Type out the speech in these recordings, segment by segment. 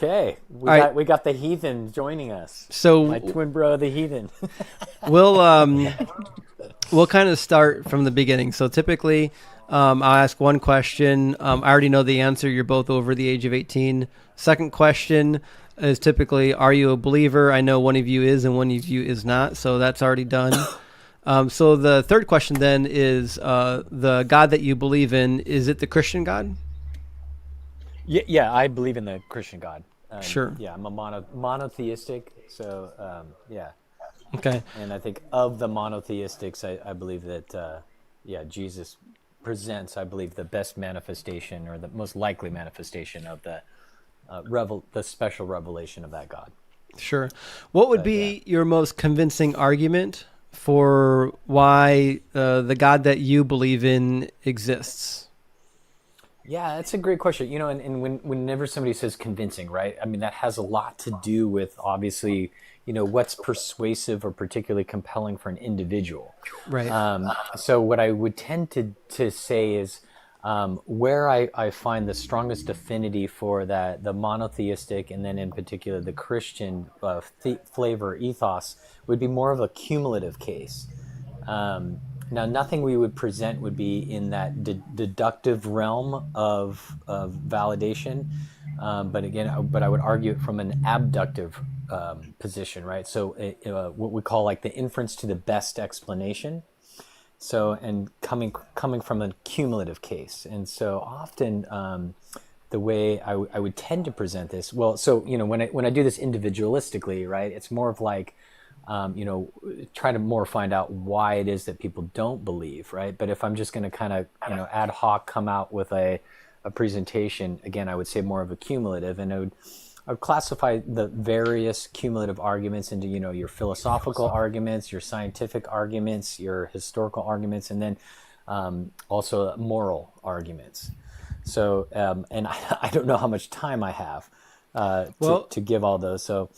Okay, All right. we got the heathen joining us. My So twin bro, the heathen. we'll we'll kind of start from the beginning. So typically, I'll ask one question. I already know the answer. You're both over the age of 18. Second question is typically, are you a believer? I know one of you is and one of you is not. So that's already done. So the third question then is the God that you believe in, is it the Christian God? Yeah, I believe in the Christian God. Sure. Yeah, I'm a monotheistic. So yeah, Okay. and I think of the monotheistics, I believe that yeah, Jesus presents, I believe, the best manifestation or the most likely manifestation of the the special revelation of that God. Sure. What would But yeah. be your most convincing argument for why the God that you believe in exists? Yeah, that's a great question. And whenever somebody says convincing, right? I mean, that has a lot to do with obviously, what's persuasive or particularly compelling for an individual. Right. So what I would tend to say is where I find the strongest affinity for that, the monotheistic, and then in particular the Christian flavor ethos would be more of a cumulative case. Now, nothing we would present would be in that deductive realm of validation, but I would argue it from an abductive position, right? So, what we call like the inference to the best explanation. So, and coming from a cumulative case, and so often the way I would tend to present this, well, so when I do this individualistically, right, it's more of like try to more find out why it is that people don't believe, right? But if I'm just going to kind of, ad hoc come out with a presentation, again, I would say more of a cumulative, and I would classify the various cumulative arguments into, your philosophical arguments, your scientific arguments, your historical arguments, and then also moral arguments. So, and I don't know how much time I have Well, to give all those. So,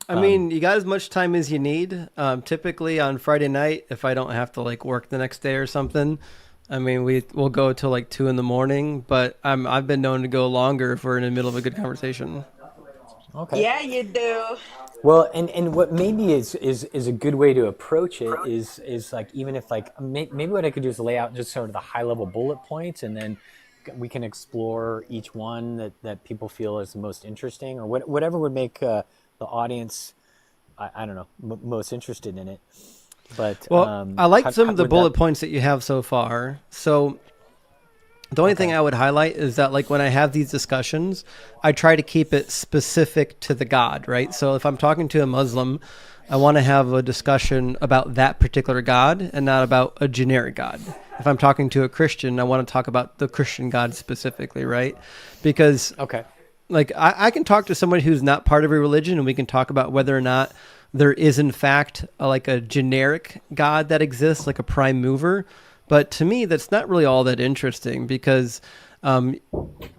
I mean, you got as much time as you need. Typically on Friday night, if I don't have to like work the next day or something, I mean, we'll go till like 2 in the morning. But I've been known to go longer if we're in the middle of a good conversation. okay. Yeah, you do. Well, and what maybe is a good way to approach it is like, even if like maybe what I could do is lay out just sort of the high level bullet points, and then we can explore each one that people feel is the most interesting, or whatever would make the audience, I don't know, most interested in it. But Well, I like some of the would that? bullet points that you have so far. So the only thing Okay. I would highlight is that, like, when I have these discussions, I try to keep it specific to the God, right? So if I'm talking to a Muslim, I want to have a discussion about that particular God and not about a generic God. If I'm talking to a Christian, I want to talk about the Christian God specifically, right? Because, Okay. like, I can talk to someone who's not part of a religion, and we can talk about whether or not there is, in fact, like a generic God that exists, like a prime mover. But to me, that's not really all that interesting, because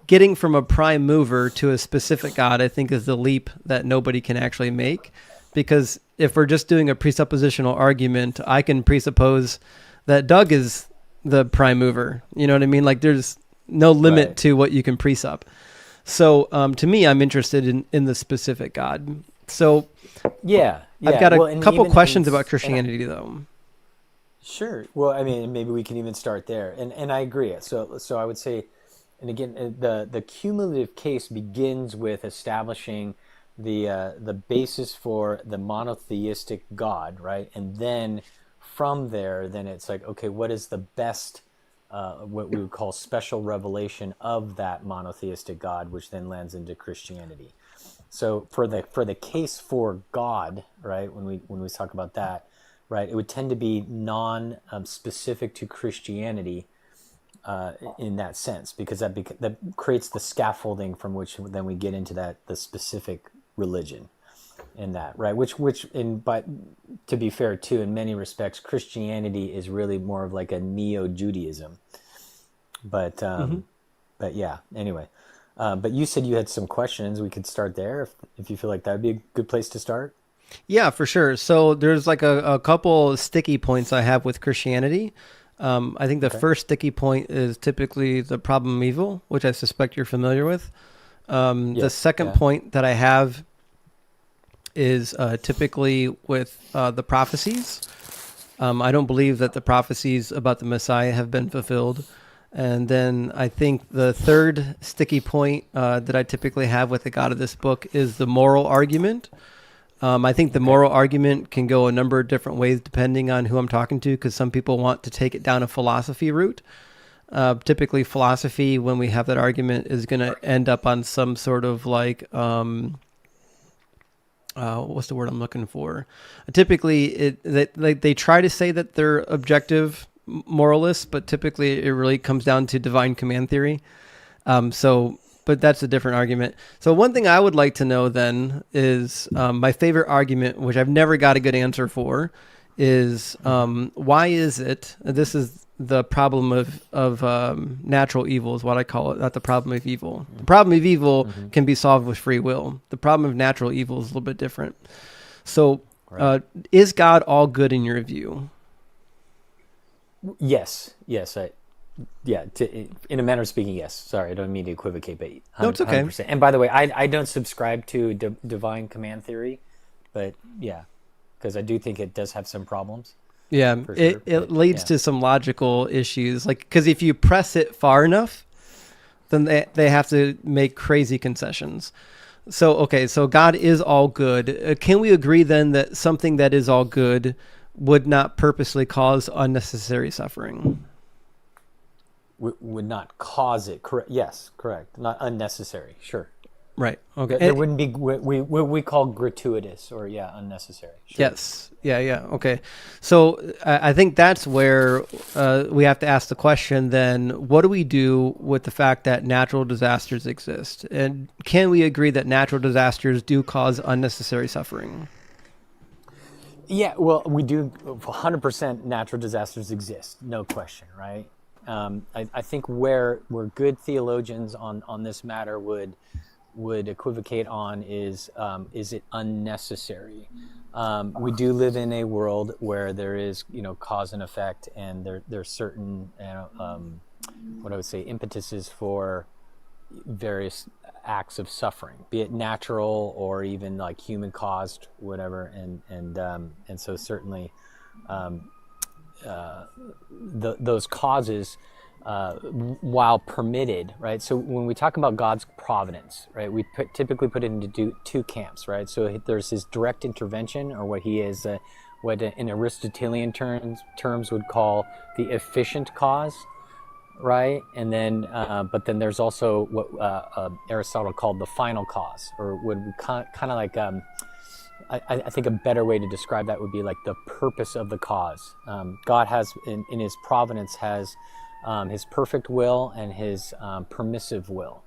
getting from a prime mover to a specific God, I think, is the leap that nobody can actually make. Because if we're just doing a presuppositional argument, I can presuppose that Doug is the prime mover. You know what I mean? Like, there's no limit Right. to what you can presup. So to me, I'm interested in the specific God. So Yeah. I've Yeah. got a Well, and couple even questions about and Christianity, though. sure. Well, I mean, maybe we can even start there, and I agree. So I would say, and again, the cumulative case begins with establishing the basis for the monotheistic God, right? And then from there, then it's like, okay, what is the best, what we would call special revelation of that monotheistic God, which then lands into Christianity. So for the case for God, right? When we talk about that, right, it would tend to be non specific to Christianity in that sense, because that creates the scaffolding from which then we get into the specific religion in that, right? But to be fair too, in many respects, Christianity is really more of like a neo-Judaism. But Mm-hmm. but yeah. Anyway, but you said you had some questions. We could start there if you feel like that would be a good place to start. Yeah, for sure. So there's like a couple sticky points I have with Christianity. I think the Okay. first sticky point is typically the problem of evil, which I suspect you're familiar with. The Yes. second Yeah. point that I have is typically with the prophecies. I don't believe that the prophecies about the Messiah have been fulfilled. And then I think the third sticky point that I typically have with the God of this book is the moral argument. I think the Okay. moral argument can go a number of different ways depending on who I'm talking to, because some people want to take it down a philosophy route. Typically, philosophy, when we have that argument, is going to end up on some sort of like what's the word I'm looking for? Typically, they try to say that they're objective moralists, but typically it really comes down to divine command theory. But that's a different argument. So one thing I would like to know then is my favorite argument, which I've never got a good answer for, is why is it? This is the problem of natural evil is what I call it, not the problem of evil. The problem of evil Mm-hmm. can be solved with free will. The problem of natural evil is a little bit different. So, Right. is God all good in your view? Yes. Yes. Yeah. In a manner of speaking, yes. Sorry, I don't mean to equivocate, but No, it's okay. 100%. And by the way, I don't subscribe to divine command theory, but yeah, because I do think it does have some problems Yeah, for it, sure. it But leads yeah. to some logical issues. Like, because if you press it far enough, then they have to make crazy concessions. So, okay, so God is all good. Can we agree then that something that is all good would not purposely cause unnecessary suffering? Would not cause it. Correct. Yes. Correct. Not unnecessary. Sure. Right. Okay. There wouldn't be what we call gratuitous or yeah unnecessary. Sure. Yes. Yeah. Yeah. Okay. So I think that's where we have to ask the question then, what do we do with the fact that natural disasters exist? And can we agree that natural disasters do cause unnecessary suffering? Yeah, well, we do 100% natural disasters exist, no question, right? I think where good theologians on this matter would equivocate on is it unnecessary? We do live in a world where there is cause and effect, and there's certain what I would say impetuses for various acts of suffering, be it natural or even like human caused, whatever, and so certainly those causes, while permitted, right? So when we talk about God's providence, right, we typically put it into two camps, right? So there's his direct intervention, or what he is, what in Aristotelian terms would call the efficient cause, right? And then, but then there's also what Aristotle called the final cause, or would kind of like, I think a better way to describe that would be like the purpose of the cause. God has, in his providence, has his perfect will and his permissive will.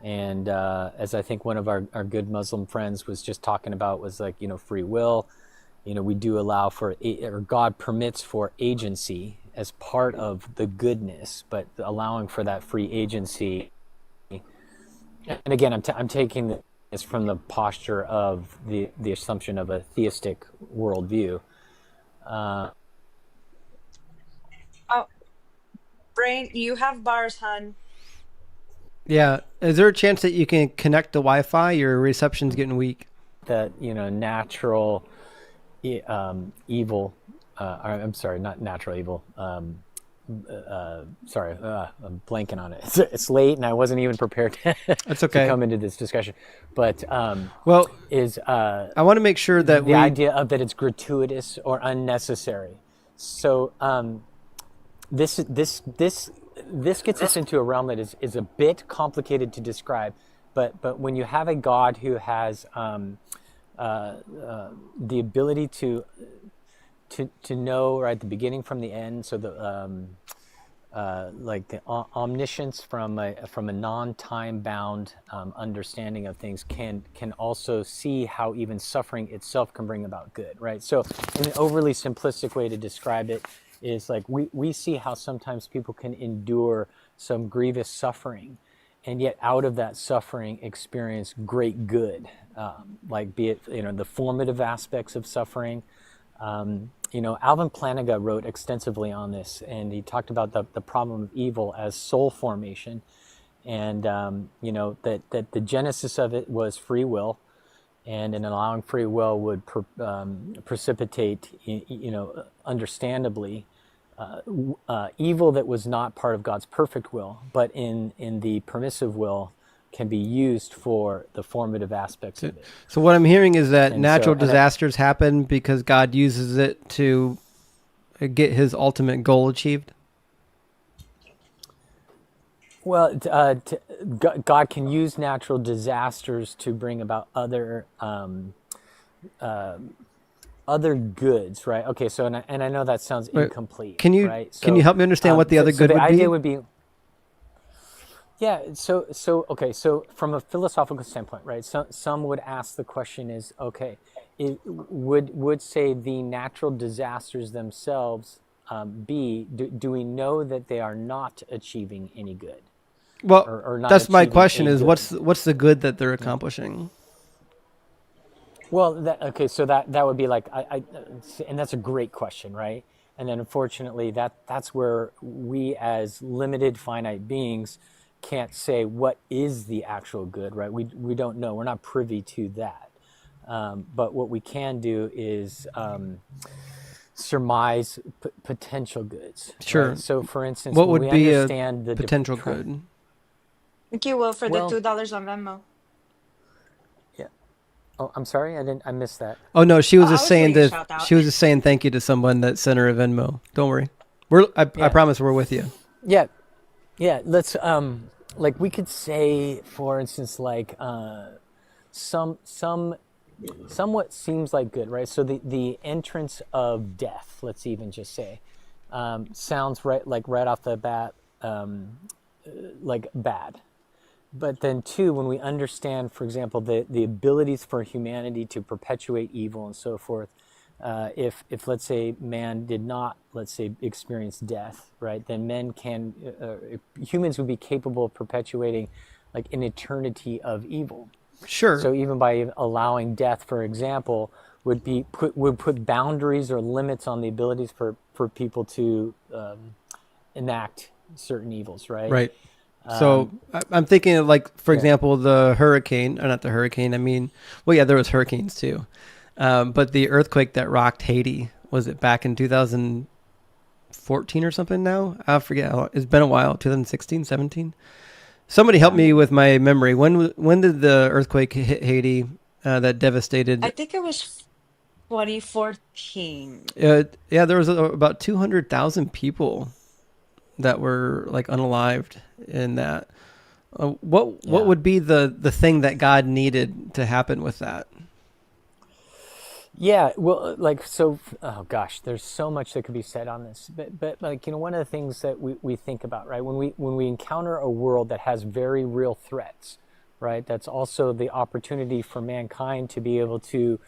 And as I think one of our good Muslim friends was just talking about, was like, free will. We do allow for, or God permits for agency as part of the goodness, but allowing for that free agency. And again, I'm taking this from the posture of the assumption of a theistic worldview. Oh, Brain, you have bars, hun. Yeah. Is there a chance that you can connect to Wi-Fi? Your reception's getting weak. That natural evil. I'm sorry, not natural evil. Sorry, I'm blanking on it. It's late, and I wasn't even prepared That's to okay. come into this discussion. But Well, is I want to make sure that the we. idea of that it's gratuitous or unnecessary. So this gets us into a realm that is a bit complicated to describe. But when you have a God who has the ability to know right the beginning from the end, so the like the omniscience from a non-time bound understanding of things can also see how even suffering itself can bring about good, right? So an overly simplistic way to describe it is like we see how sometimes people can endure some grievous suffering, and yet out of that suffering experience great good, like be it the formative aspects of suffering. Alvin Plantinga wrote extensively on this, and he talked about the problem of evil as soul formation. and that the genesis of it was free will, and in allowing free will would precipitate, understandably, evil that was not part of God's perfect will, but in the permissive will, can be used for the formative aspects of it. So what I'm hearing is that And natural so, disasters happen because God uses it to get his ultimate goal achieved. well, God can use natural disasters to bring about other goods, right? Okay, so and I know that sounds Wait, incomplete, Can you right? can you So, help me understand what the other so good the would idea be? would be, yeah. So okay. So from a philosophical standpoint, right? Some would ask the question is, okay, would say the natural disasters themselves, do we know that they are not achieving any good, Well, or not that's my achieving question a is good? what's the good that they're Yeah. accomplishing? Well, okay, so that would be like, and that's a great question, right? And then unfortunately, that's where we as limited finite beings can't say what is the actual good, right? We don't know. We're not privy to that. But what we can do is surmise potential goods, right? Sure. So, for instance, What when we would be a understand potential good? Thank you, Will, for the well, $2 on Venmo. yeah. Oh, I'm sorry, I missed that. Oh no, she Oh, was I just was saying doing a that shout out. she was just saying thank you to someone that sent her a Venmo. Don't worry. I Yeah, promise we're with you. yeah. Yeah, let's like we could say, for instance, like some somewhat seems like good, right? So the entrance of death, let's even just say, sounds right off the bat, like bad. But then too, when we understand, for example, the abilities for humanity to perpetuate evil and so forth, if let's say man did not, let's say, experience death, right, then humans would be capable of perpetuating like an eternity of evil. Sure. So even by allowing death, for example, would put boundaries or limits on the abilities for people to enact certain evils, right? Right. So I'm thinking of like, for Yeah. example, the hurricane, or not the hurricane. I mean, well, yeah, there was hurricanes too. But the earthquake that rocked Haiti, was it back in 2014 or something now? I forget. It's been a while. 2016, 17. Somebody help Yeah. me with my memory. When did the earthquake hit Haiti that I devastated? think it was 2014. Yeah, there was about 200,000 people that were like unalived in that. What Yeah. would be the thing that God needed to happen with that? Yeah, well, like, so, oh gosh, there's so much that could be said on this, but like, one of the things that we think about, right, when we encounter a world that has very real threats, right, that's also the opportunity for mankind to be able to,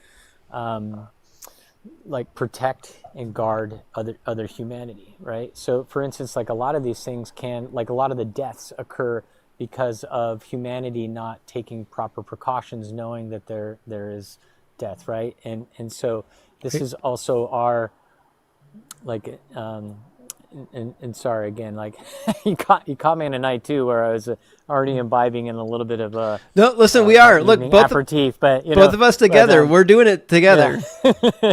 like, protect and guard other humanity, right? So, for instance, like a lot of these things like a lot of the deaths occur because of humanity not taking proper precautions, knowing that there is death, right? And so this Right. is also our, like, and sorry again, like, you caught me in a night too where I was already imbibing in a little bit of No, listen, we are. Look, evening aperitif, but both of us but together. We're doing it yeah. together.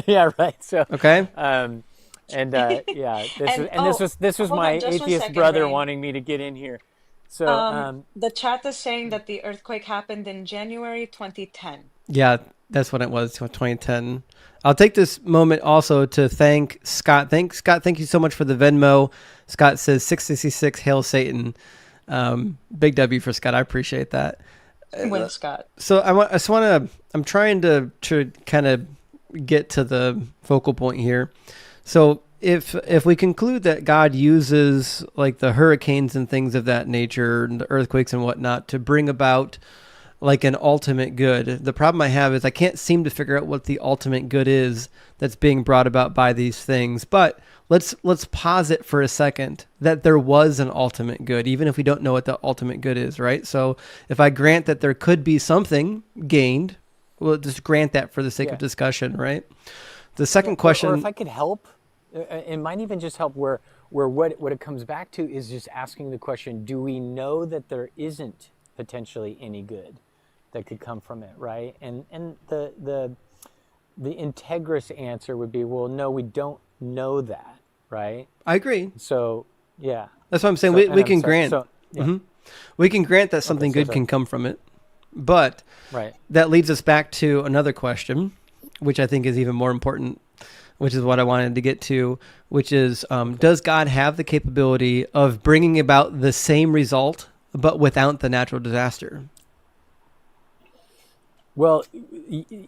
Yeah, right. So, Okay. and yeah, And this was hold my on just one atheist second, brother Brain. wanting me to get in here. So, The chat is saying that the earthquake happened in January 2010. Yeah, that's when it was, 2010. I'll take this moment also to thank Scott. Scott, thank you so much for the Venmo. Scott says 666 Hail Satan. Big W for Scott. I appreciate that. Win, Scott. So I just want to, I'm trying to kind of get to the focal point here. So if we conclude that God uses like the hurricanes and things of that nature, and the earthquakes and whatnot, to bring about like an ultimate good, the problem I have is I can't seem to figure out what the ultimate good is that's being brought about by these things. But let's posit for a second that there was an ultimate good, even if we don't know what the ultimate good is, right? So if I grant that there could be something gained, we'll just grant that for the sake of yeah. discussion, right? The Yeah, second or if question, I could help, it might even just help where what it comes back to is just asking the question, do we know that there isn't potentially any good that could come from it, right? And the integrous answer would be, well, no, we don't know that, right? I agree. So, yeah. That's what I'm saying. So, and We I'm can sorry. grant. So, yeah. We can grant that Okay, something so good sorry. can come from it. But Right. that leads us back to another question, which I think is even more important, which is what I wanted to get to, which is, does God have the capability of bringing about the same result, but without the natural disaster? Well,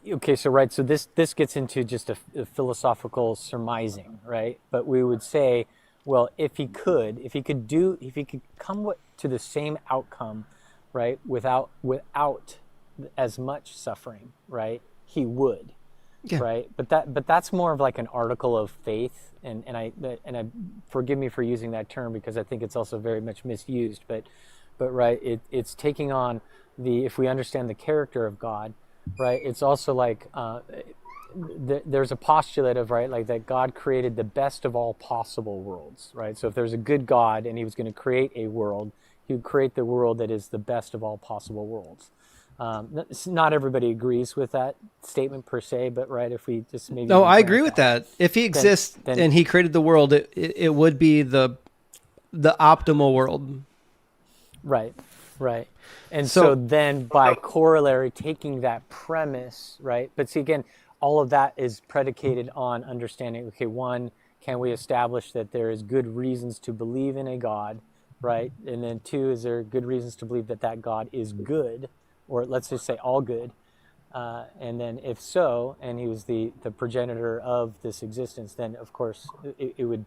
okay, so right, so this gets into just a philosophical surmising, right? But we would say, well, if he could come to the same outcome, right, without as much suffering, right, he would, Yeah. right? But that's more of like an article of faith, and I forgive me for using that term because I think it's also very much misused, but right, it's taking on if we understand the character of God, right, it's also like there's a postulate of, right, like that God created the best of all possible worlds, right? So if there's a good God and he was going to create a world, he would create the world that is the best of all possible worlds. Not everybody agrees with that statement per se, but right, if we just maybe No, even I grant agree with that. If he then exists and he created the world, it would be the optimal world. right, right. And So- so then by corollary, taking that premise, right? But see, again, all of that is predicated on understanding, okay, one, can we establish that there is good reasons to believe in a God, right? And then two, is there good reasons to believe that that God is good, or let's just say all good? And then if so, and he was the progenitor of this existence, then of course it would,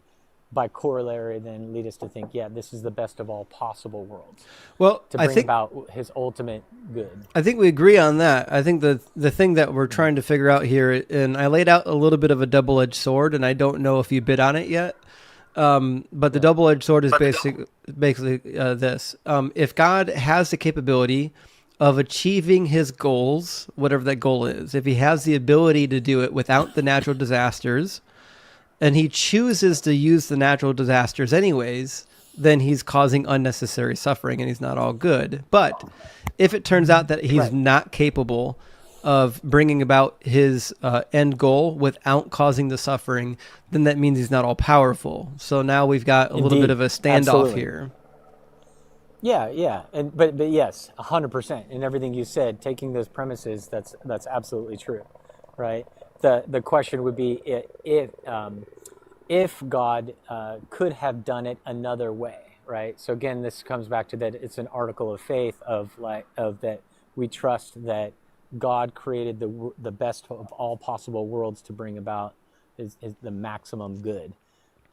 by corollary, then lead us to think, yeah, this is the best of all possible worlds Well, to I bring think about his ultimate good. I think we agree on that. I think the thing that we're trying to figure out here, and I laid out a little bit of a double-edged sword, and I don't know if you bit on it yet. But the double-edged sword is basically this: if God has the capability of achieving his goals, whatever that goal is, if he has the ability to do it without the natural disasters, and he chooses to use the natural disasters anyways, then he's causing unnecessary suffering and he's not all good. But if it turns out that he's Right. not capable of bringing about his end goal without causing the suffering, then that means he's not all powerful. So now we've got a little bit Indeed. of a standoff Absolutely. here. Yeah, and but yes, 100%. In everything you said, taking those premises, that's absolutely true, right? The question would be if God could have done it another way, right? So again, this comes back to that it's an article of faith of that we trust that God created the best of all possible worlds to bring about is the maximum good.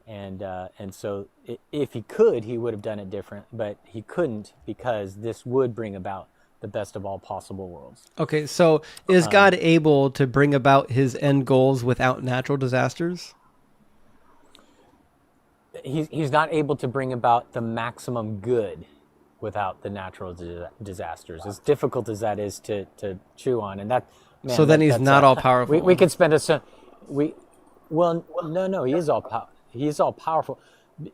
And so if he could, he would have done it different, but he couldn't because this would bring about the best of all possible worlds. Okay, so is God able to bring about his end goals without natural disasters? He's not able to bring about the maximum good without the natural disasters. As difficult as that is to chew on, and that man, So then he's that's not all powerful. we could spend well, no, he is all he is all powerful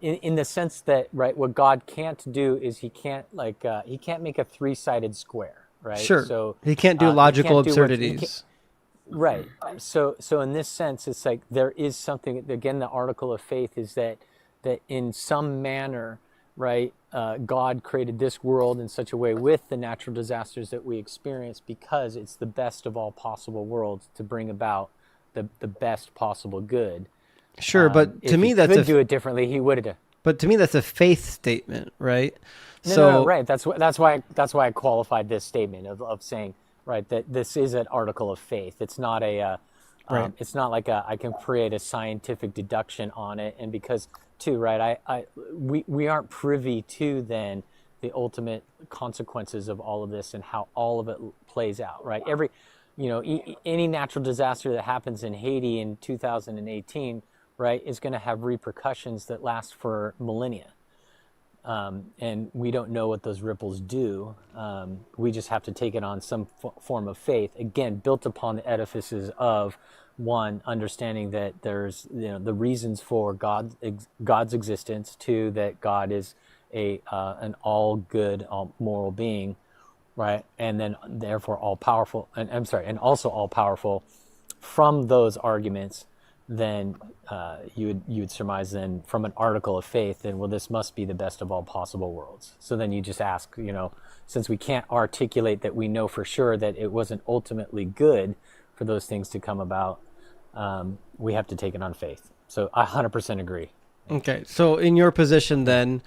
in the sense that, right, what God can't do is he can't make a three-sided square, right? Sure. So He can't do he logical can't do what- absurdities. Right. So in this sense, it's like there is something. Again, the article of faith is that in some manner, right, God created this world in such a way with the natural disasters that we experience because it's the best of all possible worlds to bring about the best possible good. Sure, but to If me he that's could do it differently, he would have. but to me that's a faith statement, right? No, right. That's why I qualified this statement of saying, right, that this is an article of faith. It's not Right. it's not like I can create a scientific deduction on it, and because too, right, we aren't privy to then the ultimate consequences of all of this and how all of it plays out, right? Any natural disaster that happens in Haiti in 2018, right, is going to have repercussions that last for millennia. and we don't know what those ripples do. We just have to take it on some form of faith, again, built upon the edifices of one, understanding that there's the reasons for God's existence. Two, that God is an all good, all moral being, right? And then therefore all powerful, and I'm sorry, and also all powerful. From those arguments, then you would surmise then from an article of faith, then, well, this must be the best of all possible worlds. So then you just ask, since we can't articulate that we know for sure that it wasn't ultimately good for those things to come about, we have to take it on faith. So I 100% agree. Okay, so in your position then,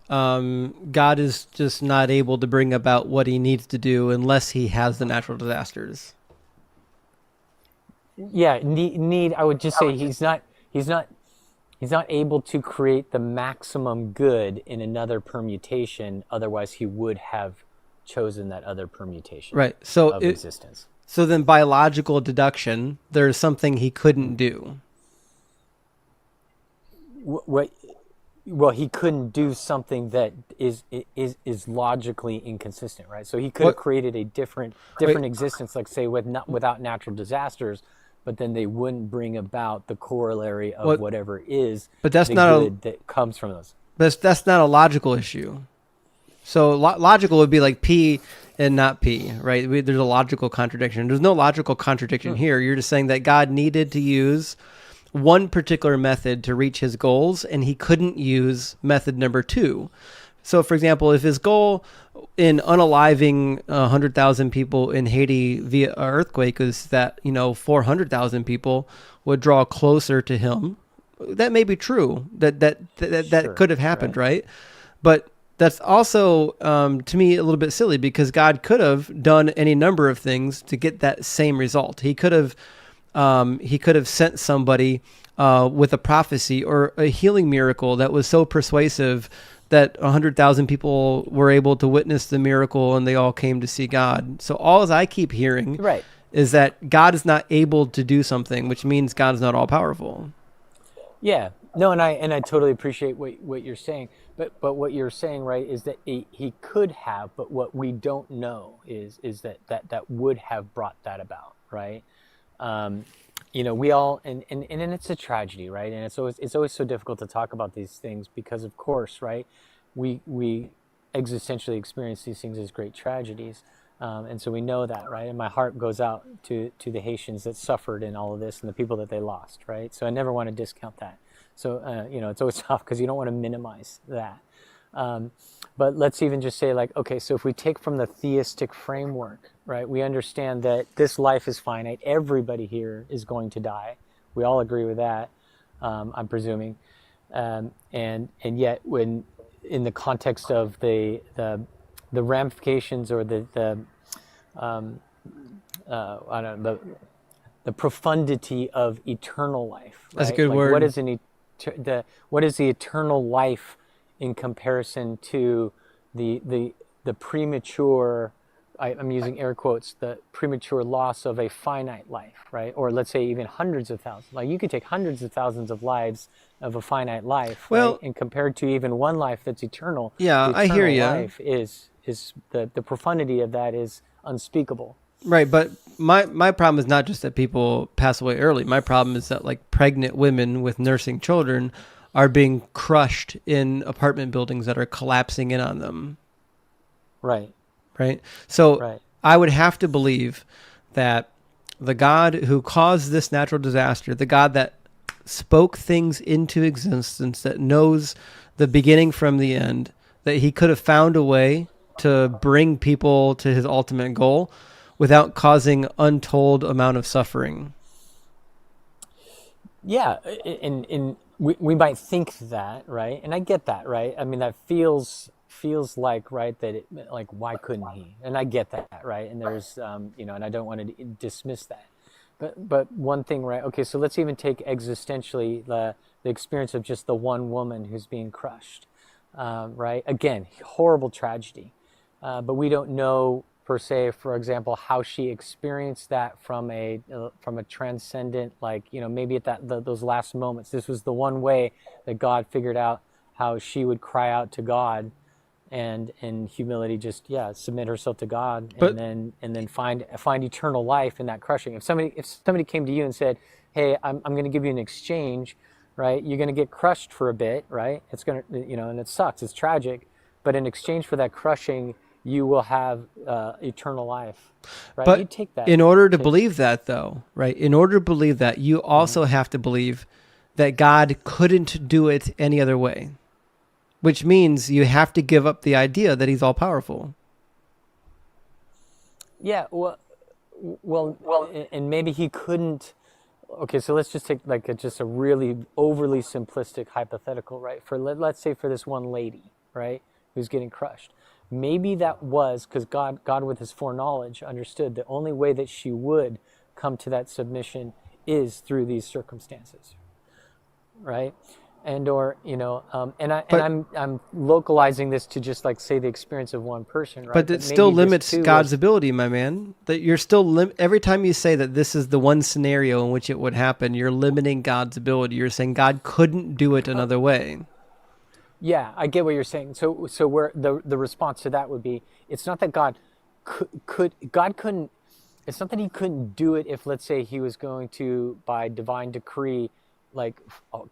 God is just not able to bring about what he needs to do unless he has the natural disasters. Yeah, need. I would just say he's not able to create the maximum good in another permutation. Otherwise, he would have chosen that other permutation, Right. So of existence. So then by logical deduction, there's something he couldn't do. What? Well, he couldn't do something that is logically inconsistent, right? So he could have created a different existence, like say without natural disasters, but then they wouldn't bring about the corollary of whatever is but that's the not good that comes from those. But that's not a logical issue. So logical would be like P and not P, right? There's a logical contradiction. There's no logical contradiction here. You're just saying that God needed to use one particular method to reach his goals, and he couldn't use method number 2. So, for example, if his goal in unaliving 100,000 people in Haiti via earthquake is that 400,000 people would draw closer to him, that may be true. That Sure, could have happened, right. right? But that's also, to me, a little bit silly, because God could have done any number of things to get that same result. He could have sent somebody with a prophecy or a healing miracle that was so persuasive that 100,000 people were able to witness the miracle and they all came to see God. So all I keep hearing Right. is that God is not able to do something, which means God is not all powerful. Yeah. No, and I totally appreciate what you're saying. But what you're saying, right, is that he could have, but what we don't know is that would have brought that about, right? We all, and it's a tragedy, right? And it's always so difficult to talk about these things because, of course, right, we existentially experience these things as great tragedies. And so we know that, right? And my heart goes out to the Haitians that suffered in all of this and the people that they lost, right? So I never want to discount that. So, it's always tough because you don't want to minimize that. But let's even just say, like, okay, so if we take from the theistic framework, right, we understand that this life is finite. Everybody here is going to die. We all agree with that, I'm presuming. And yet, when in the context of the ramifications or I don't know, the profundity of eternal life, right? That's a good like word. what is the eternal life in comparison to the premature, I'm using air quotes, the premature loss of a finite life, right? Or let's say even hundreds of thousands. Like you could take hundreds of thousands of lives of a finite life, Well, right? And compared to even one life that's eternal, yeah, the I hear eternal you. life is the profundity of that is unspeakable. Right, but my problem is not just that people pass away early. My problem is that like pregnant women with nursing children are being crushed in apartment buildings that are collapsing in on them. Right. Right? So Right. I would have to believe that the God who caused this natural disaster, the God that spoke things into existence, that knows the beginning from the end, that he could have found a way to bring people to his ultimate goal without causing untold amount of suffering. Yeah, and we might think that, right? And I get that, right? I mean, that feels like, right, that like, why couldn't he? And I get that, right? And there's and I don't want to dismiss that. But one thing, right? Okay, so let's even take existentially the experience of just the one woman who's being crushed, right? Again, horrible tragedy, but we don't know per se, for example, how she experienced that from a transcendent, like maybe at those last moments. This was the one way that God figured out how she would cry out to God, and in humility just submit herself to God, But and then find eternal life in that crushing. If somebody came to you and said, hey, I'm going to give you an exchange, right? You're going to get crushed for a bit, right? It's going to, and it sucks, it's tragic, but in exchange for that crushing, you will have eternal life, right? You but take that. in order to believe that, though, right? In order to believe that, you also have to believe that God couldn't do it any other way, which means you have to give up the idea that he's all powerful. Yeah, and maybe he couldn't. Okay, so let's just take like just a really overly simplistic hypothetical, right? Let's say for this one lady, right, who's getting crushed. Maybe that was because God with his foreknowledge understood the only way that she would come to that submission is through these circumstances, right? And or But I'm localizing this to just like say the experience of one person, right? but it still limits God's ability, my man. That you're still every time you say that this is the one scenario in which it would happen, you're limiting God's ability. You're saying God couldn't do it another way. Yeah, I get what you're saying. So where the response to that would be, it's not that God God couldn't. It's not that he couldn't do it if, let's say, he was going to, by divine decree, like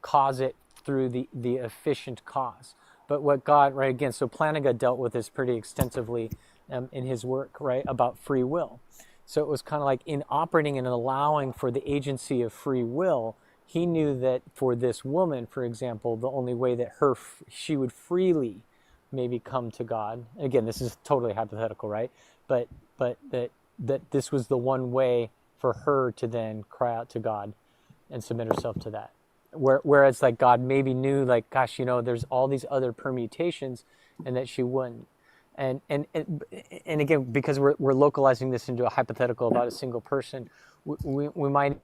cause it through the efficient cause. But what God, right, again, so Plantinga dealt with this pretty extensively in his work, right, about free will. So it was kind of like in operating and allowing for the agency of free will, he knew that for this woman, for example, the only way that she would freely maybe come to God. Again, this is totally hypothetical, right? But that this was the one way for her to then cry out to God and submit herself to that. Whereas like God maybe knew, like, gosh, there's all these other permutations, and that she wouldn't. And again, because we're localizing this into a hypothetical about a single person, we might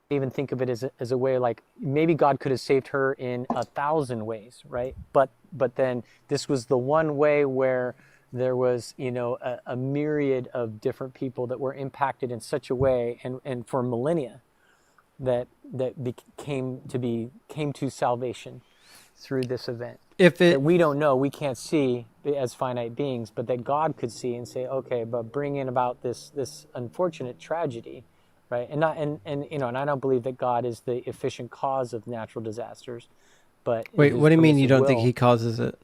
even think of it as a way like maybe God could have saved her in 1,000 ways, right? But then this was the one way where there was a myriad of different people that were impacted in such a way, and for millennia, that came to salvation through this event. That we don't know, we can't see as finite beings, but that God could see and say, okay, but bring in about this unfortunate tragedy, right? And I don't believe that God is the efficient cause of natural disasters, but wait, what do you mean you don't think he causes it?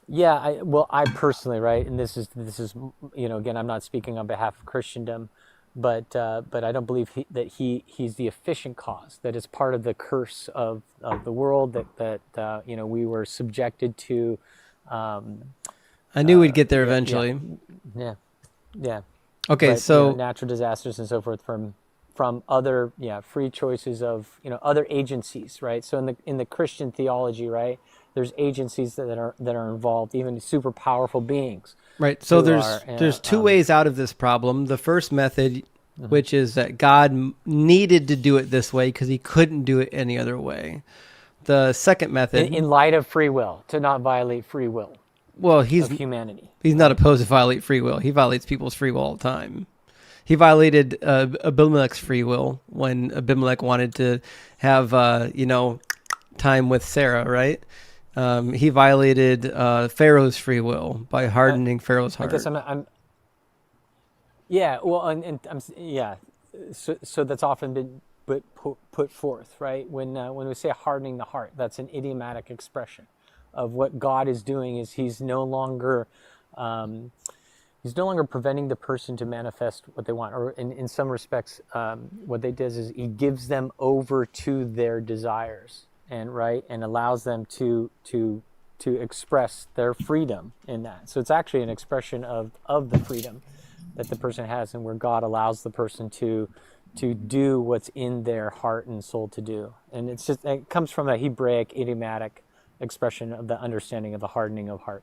Yeah, I personally, right, and this is again, I'm not speaking on behalf of Christendom, but I don't believe that he's the efficient cause. That is part of the curse of the world that we were subjected to. I knew we'd get there eventually. Yeah. Okay, but, so natural disasters and so forth from other free choices of other agencies, right? So in the Christian theology, right, there's agencies that are involved, even super powerful beings. Right. So there's two ways out of this problem. The first method, which is that God needed to do it this way because he couldn't do it any other way. The second method, in light of free will, to not violate free will. Well, of humanity. He's not opposed to violate free will. He violates people's free will all the time. He violated Abimelech's free will when Abimelech wanted to have time with Sarah, right? He violated Pharaoh's free will by hardening Pharaoh's heart. I guess I'm yeah, well, and so that's often been put forth, right? When we say hardening the heart, that's an idiomatic expression of what God is doing. Is he's no longer preventing the person to manifest what they want, or in some respects, what they does is he gives them over to their desires, and allows them to express their freedom in that. So it's actually an expression of the freedom that the person has, and where God allows the person to do what's in their heart and soul to do. And it comes from a Hebraic idiomatic expression of the understanding of the hardening of heart.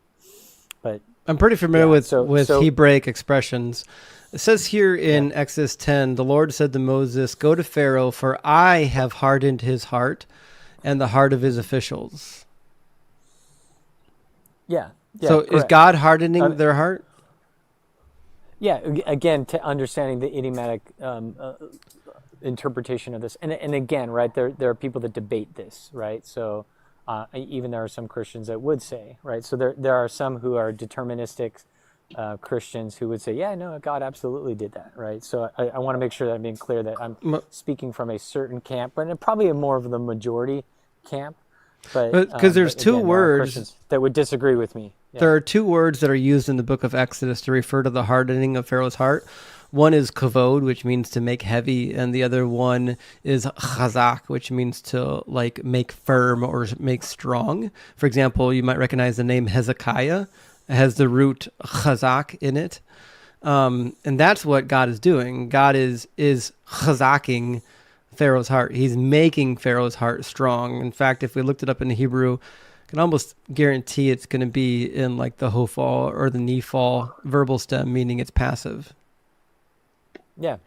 But I'm pretty familiar with Hebraic expressions. It says here in Exodus 10, the Lord said to Moses, "Go to Pharaoh, for I have hardened his heart and the heart of his officials." Yeah. So correct. Is God hardening their heart? Yeah. Again, to understanding the idiomatic interpretation of this, and again, right, there are people that debate this, right? So Even there are some Christians that would say, right? So there are some who are deterministic Christians who would say, yeah, no, God absolutely did that, right? So I want to make sure that I'm being clear that I'm speaking from a certain camp, but probably more of the majority camp. Because there's But two again, there are words. Christians that would disagree with me. Yeah. There are two words that are used in the book of Exodus to refer to the hardening of Pharaoh's heart. One is kavod, which means to make heavy, and the other one is chazak, which means to like make firm or make strong. For example, you might recognize the name Hezekiah. It has the root chazak in it. And that's what God is doing. God is chazaking Pharaoh's heart. He's making Pharaoh's heart strong. In fact, if we looked it up in the Hebrew, I can almost guarantee it's going to be in like the hofal or the nefal verbal stem, meaning it's passive. Yeah.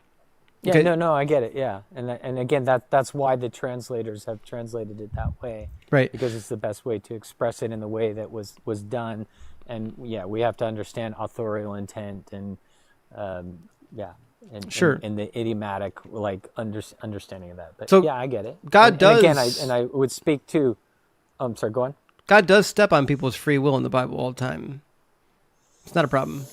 Yeah, Okay. no, I get it. Yeah. And again, that's why the translators have translated it that way. Right. Because it's the best way to express it in the way that was done. And yeah, we have to understand authorial intent and Sure. and the idiomatic like understanding of that. But So yeah, I get it. God and does, again, I would speak to I'm sorry, go on. God does step on people's free will in the Bible all the time. It's not a problem.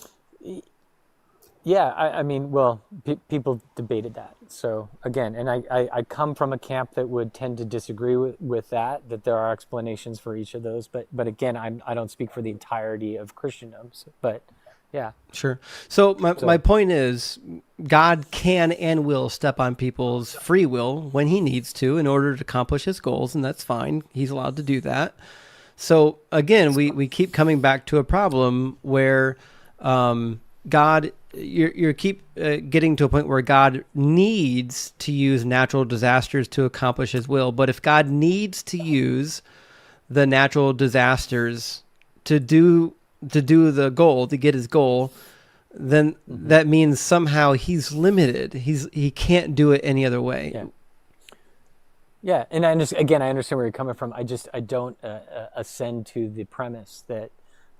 Yeah, I mean, well, people debated that. So again, and I come from a camp that would tend to disagree with that there are explanations for each of those. But again, I don't speak for the entirety of Christendom. But yeah. Sure. So my point is, God can and will step on people's free will when he needs to in order to accomplish his goals, and that's fine. He's allowed to do that. So again, we keep coming back to a problem where God, you keep getting to a point where God needs to use natural disasters to accomplish his will. But if God needs to use the natural disasters to do the goal, to get his goal, then that means somehow he's limited. He can't do it any other way. Yeah. Yeah, and I understand where you're coming from. I don't ascend to the premise that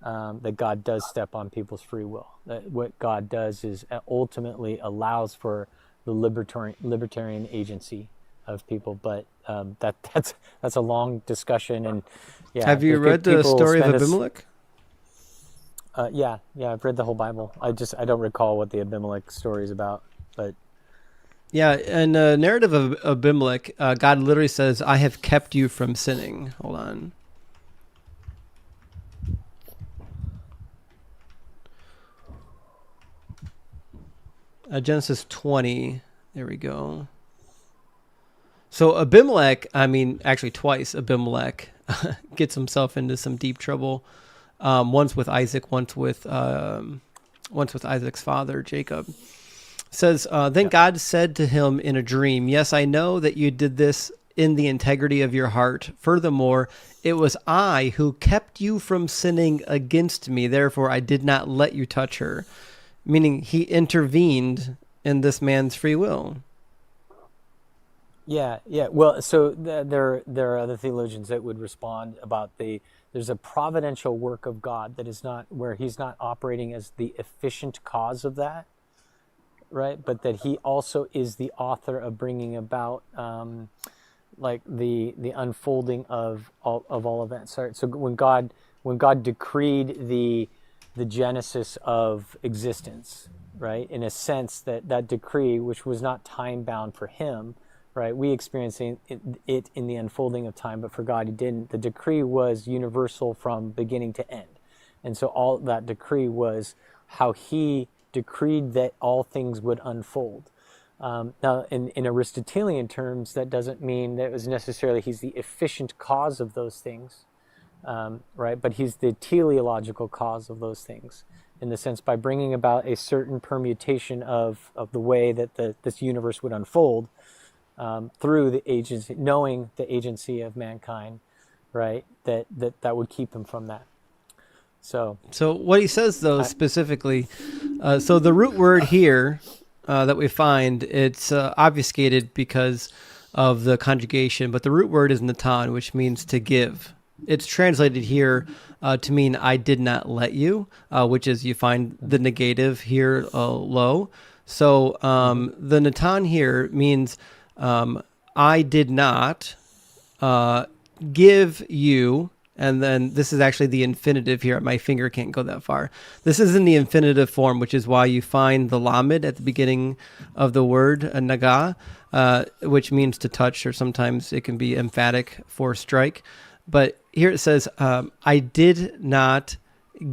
that God does step on people's free will. That what God does is ultimately allows for the libertarian agency of people. But that's a long discussion. And yeah, have you read the story of Abimelech? Yeah, I've read the whole Bible. I don't recall what the Abimelech story is about, but. Yeah, in the narrative of Abimelech, God literally says, I have kept you from sinning. Hold on. Genesis 20. There we go. So Abimelech, actually twice, Abimelech gets himself into some deep trouble. Once with Isaac, once with Isaac's father, Jacob. Says, then God said to him in a dream, yes, I know that you did this in the integrity of your heart. Furthermore, it was I who kept you from sinning against me. Therefore, I did not let you touch her. Meaning he intervened in this man's free will. Yeah. Well, so there are other theologians that would respond about there's a providential work of God that is not where he's not operating as the efficient cause of that. Right, but that he also is the author of bringing about like the unfolding of all events. Right? So when God decreed the genesis of existence, right, in a sense that decree, which was not time bound for him, right, we experiencing it in the unfolding of time, but for God he didn't. The decree was universal from beginning to end, and so all that decree was how he decreed that all things would unfold. Now, in Aristotelian terms, that doesn't mean that it was necessarily he's the efficient cause of those things, right? But he's the teleological cause of those things, in the sense by bringing about a certain permutation of the way that this universe would unfold through the agency, knowing the agency of mankind, right? That would keep him from that. So what he says, though, specifically, so the root word here that we find, it's obfuscated because of the conjugation, but the root word is natan, which means to give. It's translated here to mean I did not let you, which is you find the negative here low. So the natan here means I did not give you, and then this is actually the infinitive here. My finger can't go that far. This is in the infinitive form, which is why you find the lamed at the beginning of the word naga, which means to touch, or sometimes it can be emphatic for strike. But here it says, I did not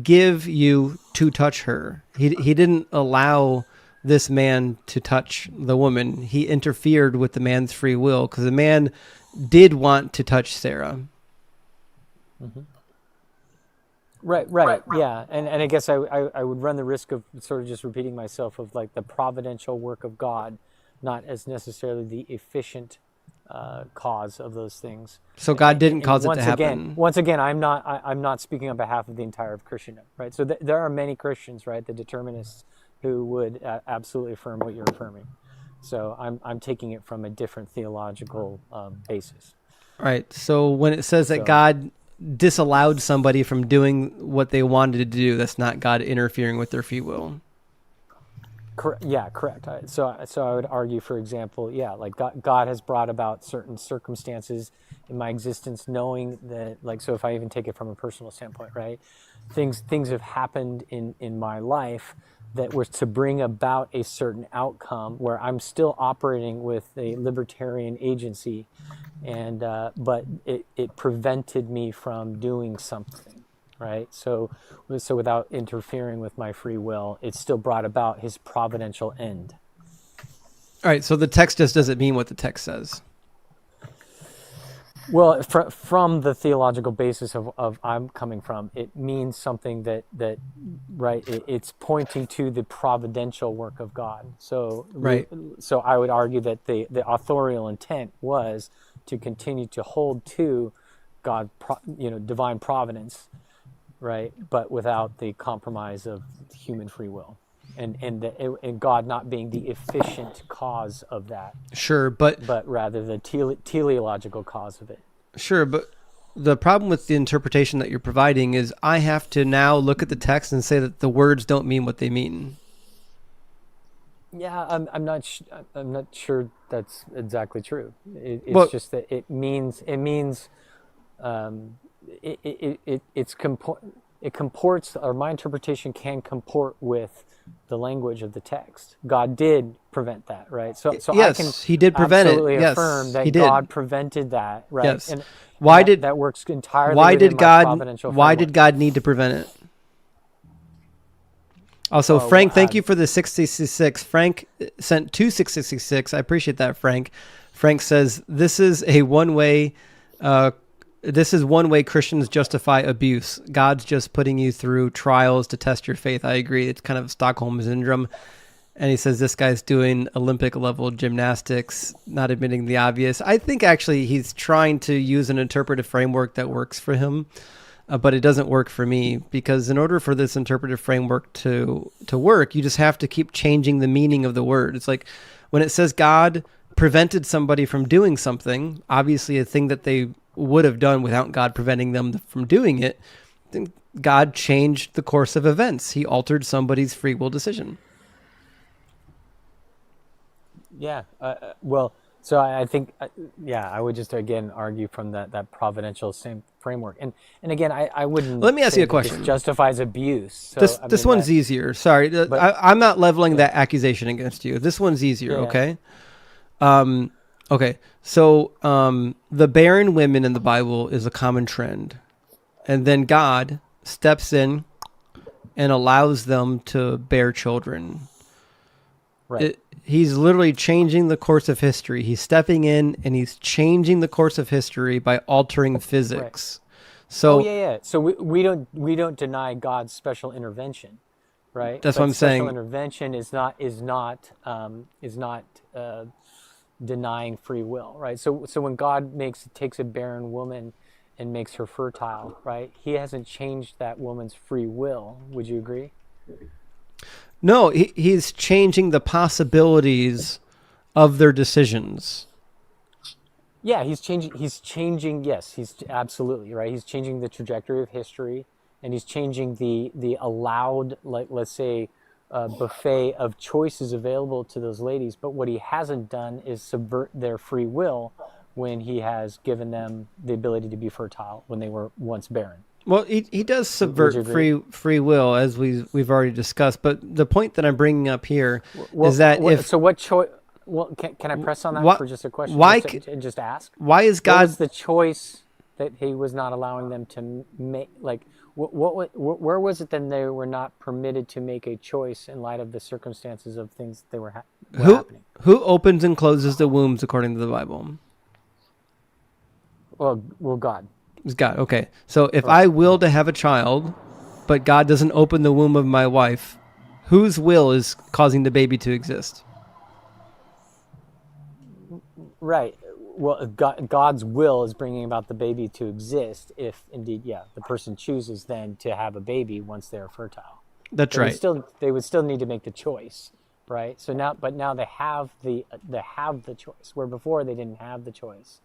give you to touch her. He didn't allow this man to touch the woman. He interfered with the man's free will because the man did want to touch Sarah. Mm-hmm. Right, yeah, and I guess I would run the risk of sort of just repeating myself of like the providential work of God, not as necessarily the efficient cause of those things. So God didn't And cause it to happen. Once again, I'm not speaking on behalf of the entire of Christendom, right? So there are many Christians, right, the determinists, who would absolutely affirm what you're affirming. So I'm taking it from a different theological basis. Right. So when it says that God disallowed somebody from doing what they wanted to do, that's not God interfering with their free will. Yeah, correct. So I would argue, for example, like God has brought about certain circumstances in my existence, knowing that, like, so if I even take it from a personal standpoint, right, things have happened in my life that were to bring about a certain outcome where I'm still operating with a libertarian agency, and but it prevented me from doing something. Right, so without interfering with my free will, it still brought about his providential end. All right, so the text just doesn't mean what the text says. Well, from the theological basis of I'm coming from, it means something that right, it's pointing to the providential work of God. So right. So I would argue that the authorial intent was to continue to hold to God, divine providence. Right, but without the compromise of human free will, and God not being the efficient cause of that. Sure, but rather the teleological cause of it. Sure, but the problem with the interpretation that you're providing is I have to now look at the text and say that the words don't mean what they mean. Yeah, I'm not sure that's exactly true. It's just that it comports, or my interpretation can comport with the language of the text. God did prevent that, right? So yes, he did prevent it. Yes, affirm that he did. God prevented that, right? Yes. And that works entirely within my providential framework. Why did God need to prevent it? Also, Frank, thank you for the 666. Frank sent 2666. I appreciate that, Frank. Frank says this is one way Christians justify abuse. God's just putting you through trials to test your faith. I agree. It's kind of Stockholm syndrome. And he says this guy's doing Olympic level gymnastics, not admitting the obvious. I think actually he's trying to use an interpretive framework that works for him, but it doesn't work for me, because in order for this interpretive framework to work, you just have to keep changing the meaning of the word. It's like when it says God prevented somebody from doing something, obviously a thing that they would have done without God preventing them from doing it, then God changed the course of events. He altered somebody's free will decision. Yeah. Well, so I think, I would just again argue from that providential same framework. And again, I wouldn't. Let me ask you a question. This justifies abuse. So, this one's easier. Sorry, I'm not leveling that accusation against you. This one's easier. Okay. Okay, so the barren women in the Bible is a common trend. And then God steps in and allows them to bear children. Right. He's literally changing the course of history. He's stepping in and he's changing the course of history by altering physics. Right. So So we don't deny God's special intervention, right? That's what I'm saying. Special intervention is not denying free will, right? So when God takes a barren woman and makes her fertile, right? He hasn't changed that woman's free will. Would you agree? No, he's changing the possibilities of their decisions. Yeah, he's changing. Yes, he's absolutely right. He's changing the trajectory of history, and he's changing the allowed, like, let's say, buffet of choices available to those ladies. But what he hasn't done is subvert their free will when he has given them the ability to be fertile when they were once barren. Well, he does Would you subvert agree? free will, as we've already discussed. But the point that I'm bringing up here is Well, that if so what choice? Well, can I press on that what for just a question, why and just ask? why is What God was the choice that he was not allowing them to make? Like, where was it then they were not permitted to make a choice in light of the circumstances of things that were who happening? who opens and closes the wombs according to the Bible? Well, God. It's God. Okay, so if Right. I will Okay. to have a child, but God doesn't open the womb of my wife, whose will is causing the baby to exist? Right. Well, God's will is bringing about the baby to exist if indeed, yeah, the person chooses then to have a baby once they're fertile. That's right. They would still need to make the choice, right? So now they have the choice where before they didn't have the choice.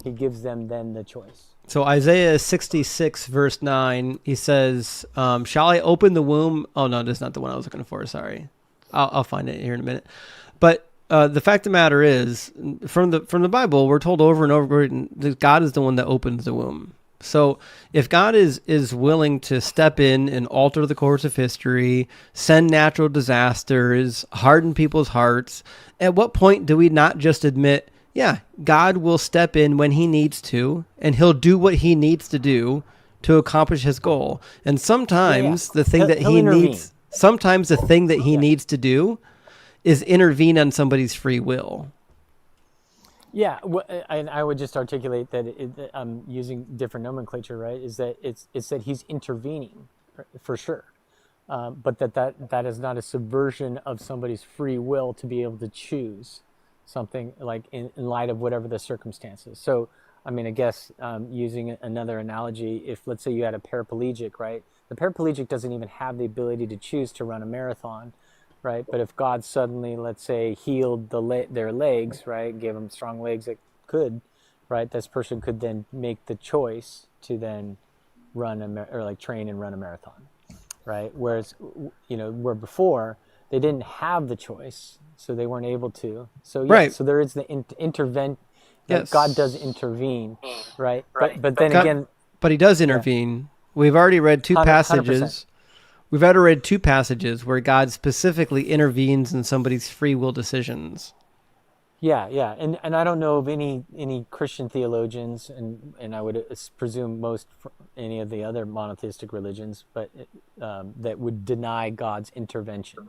He gives them then the choice. So Isaiah 66 verse 9, he says, "Shall I open the womb?" Oh no, that's not the one I was looking for. Sorry, I'll find it here in a minute. But the fact of the matter is, from the Bible, we're told over and over that God is the one that opens the womb. So if God is willing to step in and alter the course of history, send natural disasters, harden people's hearts, at what point do we not just admit, yeah, God will step in when he needs to, and he'll do what he needs to do to accomplish his goal. And Yeah. sometimes the thing that He'll he intervene. needs, sometimes the thing that he Yeah. needs to do is intervene on somebody's free will. Yeah, and I would just articulate that I'm using different nomenclature, right? Is that it's that he's intervening, for sure, but that is not a subversion of somebody's free will to be able to choose something like in light of whatever the circumstances. So, I mean, I guess using another analogy, if let's say you had a paraplegic, right? The paraplegic doesn't even have the ability to choose to run a marathon, right? But if God suddenly, let's say, healed their legs, right, gave them strong legs that could, right, this person could then make the choice to then or like train and run a marathon, right? Whereas, where before they didn't have the choice, so they weren't able to. So yeah, Right. so there is the intervent. Yes. God does intervene, right? But then God- again, but he does intervene. We've already read two 100%. passages. We've already read two passages where God specifically intervenes in somebody's free will decisions. Yeah, and I don't know of any Christian theologians, and I would presume most any of the other monotheistic religions, but that would deny God's intervention.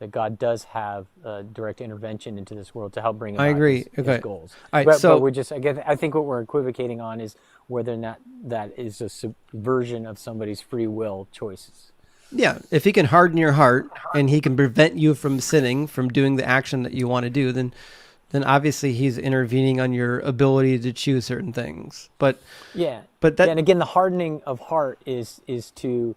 That God does have direct intervention into this world to help bring about I agree. his Okay. goals. All right, But so we're just again, I think what we're equivocating on is whether or not that is a subversion of somebody's free will choices. yeah, if he can harden your heart and he can prevent you from sinning, from doing the action that you want to do, then obviously he's intervening on your ability to choose certain things. But Yeah, But that- and again, the hardening of heart is to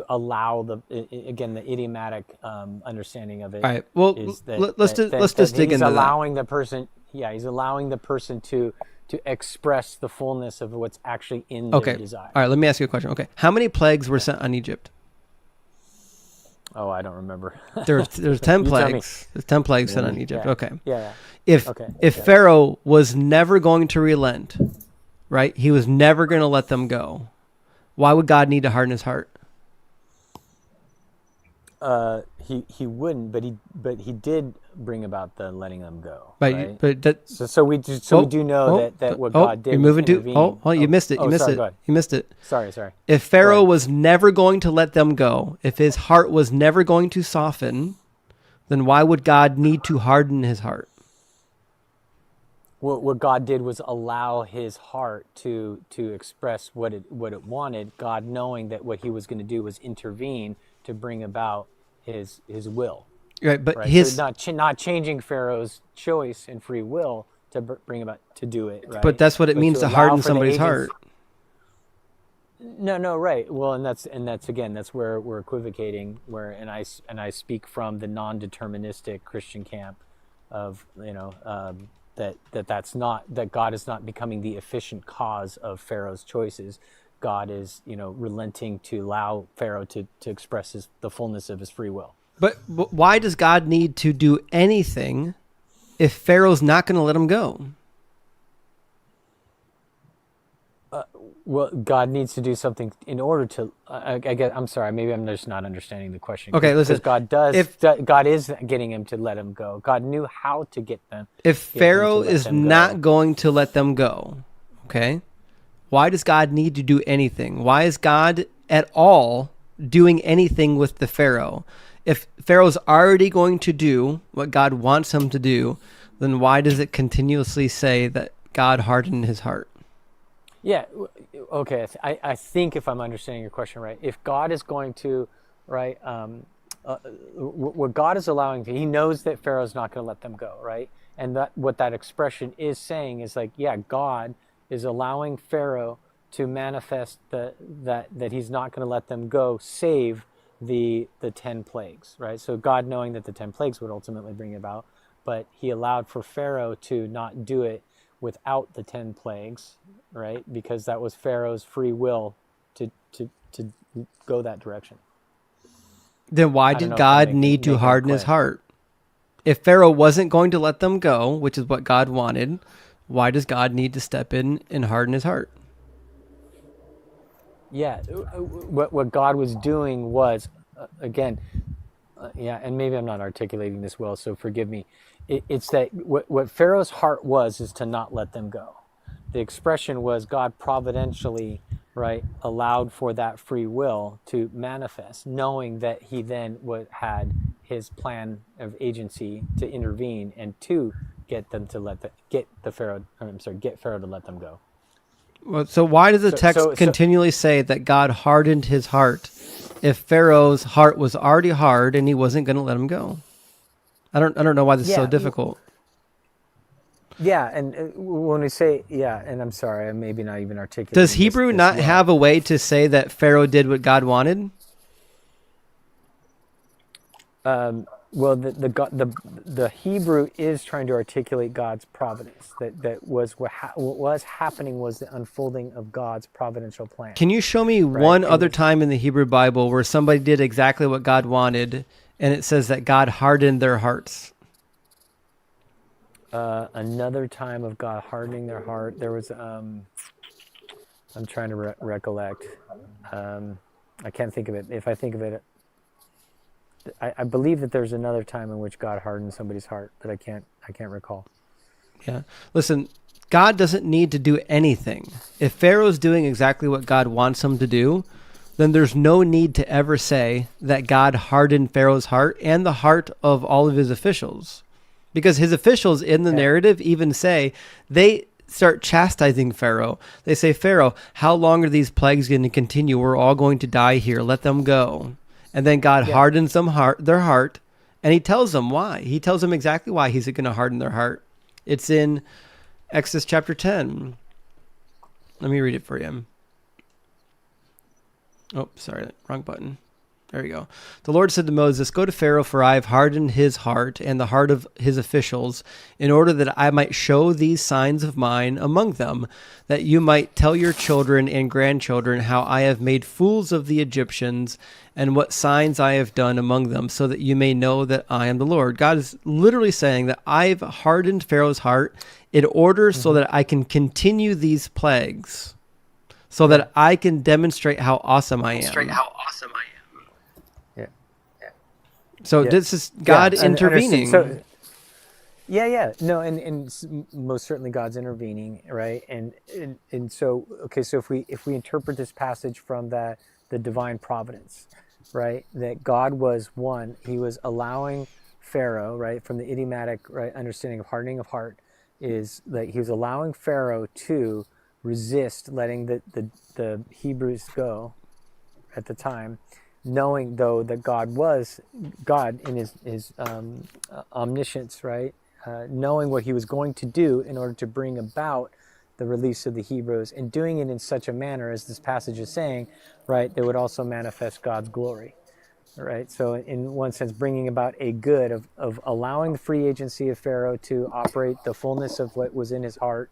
allow again the idiomatic understanding of it. all right, well, is that, let's just dig he's into that. allowing the person. Yeah, he's allowing the person to express the fullness of what's actually in Okay. their desire. All right, let me ask you a question. Okay. How many plagues were sent on Egypt? Oh, I don't remember. There's 10 You tell me. plagues. There's 10 plagues sent on Egypt. Yeah. Okay. Yeah. If Okay. if Yeah. Pharaoh was never going to relent, right? He was never going to let them go. Why would God need to harden his heart? He wouldn't, but he did bring about the letting them go. Right? Right. But that So we do know that what God did. You're was moving to intervene. you missed it. You missed sorry, it. go ahead. You missed it. Sorry. If Pharaoh ahead. was never going to let them go, if his heart was never going to soften, then why would God need to harden his heart? What God did was allow his heart to express what it wanted. God, knowing that what he was going to do was intervene to bring about his will. Right, but Right. his So not changing Pharaoh's choice and free will to bring about to do it. Right. but that's what it means to allow harden for the somebody's agents- heart. No, right. Well, and that's again, that's where we're equivocating. And I speak from the non-deterministic Christian camp of that God is not becoming the efficient cause of Pharaoh's choices. God is relenting to allow Pharaoh to express the fullness of his free will. But why does God need to do anything if Pharaoh's not going to let him go? Well, God needs to do something in order to. I guess I'm sorry. Maybe I'm just not understanding the question. Okay, Because listen. God does. If God is getting him to let him go. God knew how to if get him to Pharaoh let is them not go. going to let them go, okay? Why does God need to do anything? Why is God at all doing anything with the Pharaoh? If Pharaoh's already going to do what God wants him to do, then why does it continuously say that God hardened his heart? Yeah. Okay. I think if I'm understanding your question right, if God is going to, right, what God is allowing, He knows that Pharaoh's not going to let them go, right? And that what that expression is saying is like, yeah, God is allowing Pharaoh to manifest that he's not going to let them go, save the 10 plagues, right? So God, knowing that the 10 plagues would ultimately bring it about, but He allowed for Pharaoh to not do it without the 10 plagues, right? Because that was Pharaoh's free will to go that direction. Then why I don't did know if I'm God need to making it harden his clear. heart? If Pharaoh wasn't going to let them go, which is what God wanted, why does God need to step in and harden his heart? Yeah, what God was doing was, again, yeah, and maybe I'm not articulating this well, so forgive me. It's that what Pharaoh's heart was is to not let them go. The expression was God providentially, right, allowed for that free will to manifest, knowing that He then had His plan of agency to intervene and to get them to get Pharaoh to let them go. Well, so why does the So text so so continually say that God hardened his heart if Pharaoh's heart was already hard and he wasn't going to let him go? I don't know why this is so yeah. difficult. Yeah, and when we say yeah, and I'm sorry, I'm maybe not even Does articulating Hebrew this not well. have a way to say that Pharaoh did what God wanted? Well, the Hebrew is trying to articulate God's providence. That was what was happening was the unfolding of God's providential plan, Can you show me right? one And other time in the Hebrew Bible where somebody did exactly what God wanted and it says that God hardened their hearts? another time of God hardening their heart, there was. I'm trying to recollect. Um, I can't think of it. If I think of it, I believe that there's another time in which God hardened somebody's heart, but I can't recall. Yeah. Listen, God doesn't need to do anything. If Pharaoh's doing exactly what God wants him to do, then there's no need to ever say that God hardened Pharaoh's heart and the heart of all of his officials. Because his officials in the Yeah, narrative even say, they start chastising Pharaoh. They say, Pharaoh, how long are these plagues going to continue? We're all going to die here. Let them go. And then God yeah, hardens their heart, and he tells them why. He tells them exactly why he's going to harden their heart. It's in Exodus chapter 10. Let me read it for you. Oh, sorry, wrong button. There we go. The Lord said to Moses, go to Pharaoh, for I have hardened his heart and the heart of his officials, in order that I might show these signs of mine among them, that you might tell your children and grandchildren how I have made fools of the Egyptians and what signs I have done among them, so that you may know that I am the Lord. God is literally saying that I've hardened Pharaoh's heart in order so hmm that I can continue these plagues, so yeah, that I can demonstrate how awesome I am. yeah, So yeah, this is yeah. God Understood. intervening. So yeah, yeah, no, and most certainly God's intervening, right? And so okay, so if we interpret this passage from the divine providence, right, that God was one, He was allowing Pharaoh, right, from the idiomatic right understanding of hardening of heart, is that He was allowing Pharaoh to resist letting the Hebrews go at the time, knowing though that God was God in his omniscience, right? Knowing what He was going to do in order to bring about the release of the Hebrews, and doing it in such a manner as this passage is saying, right? That would also manifest God's glory, right? So in one sense, bringing about a good of allowing the free agency of Pharaoh to operate the fullness of what was in his heart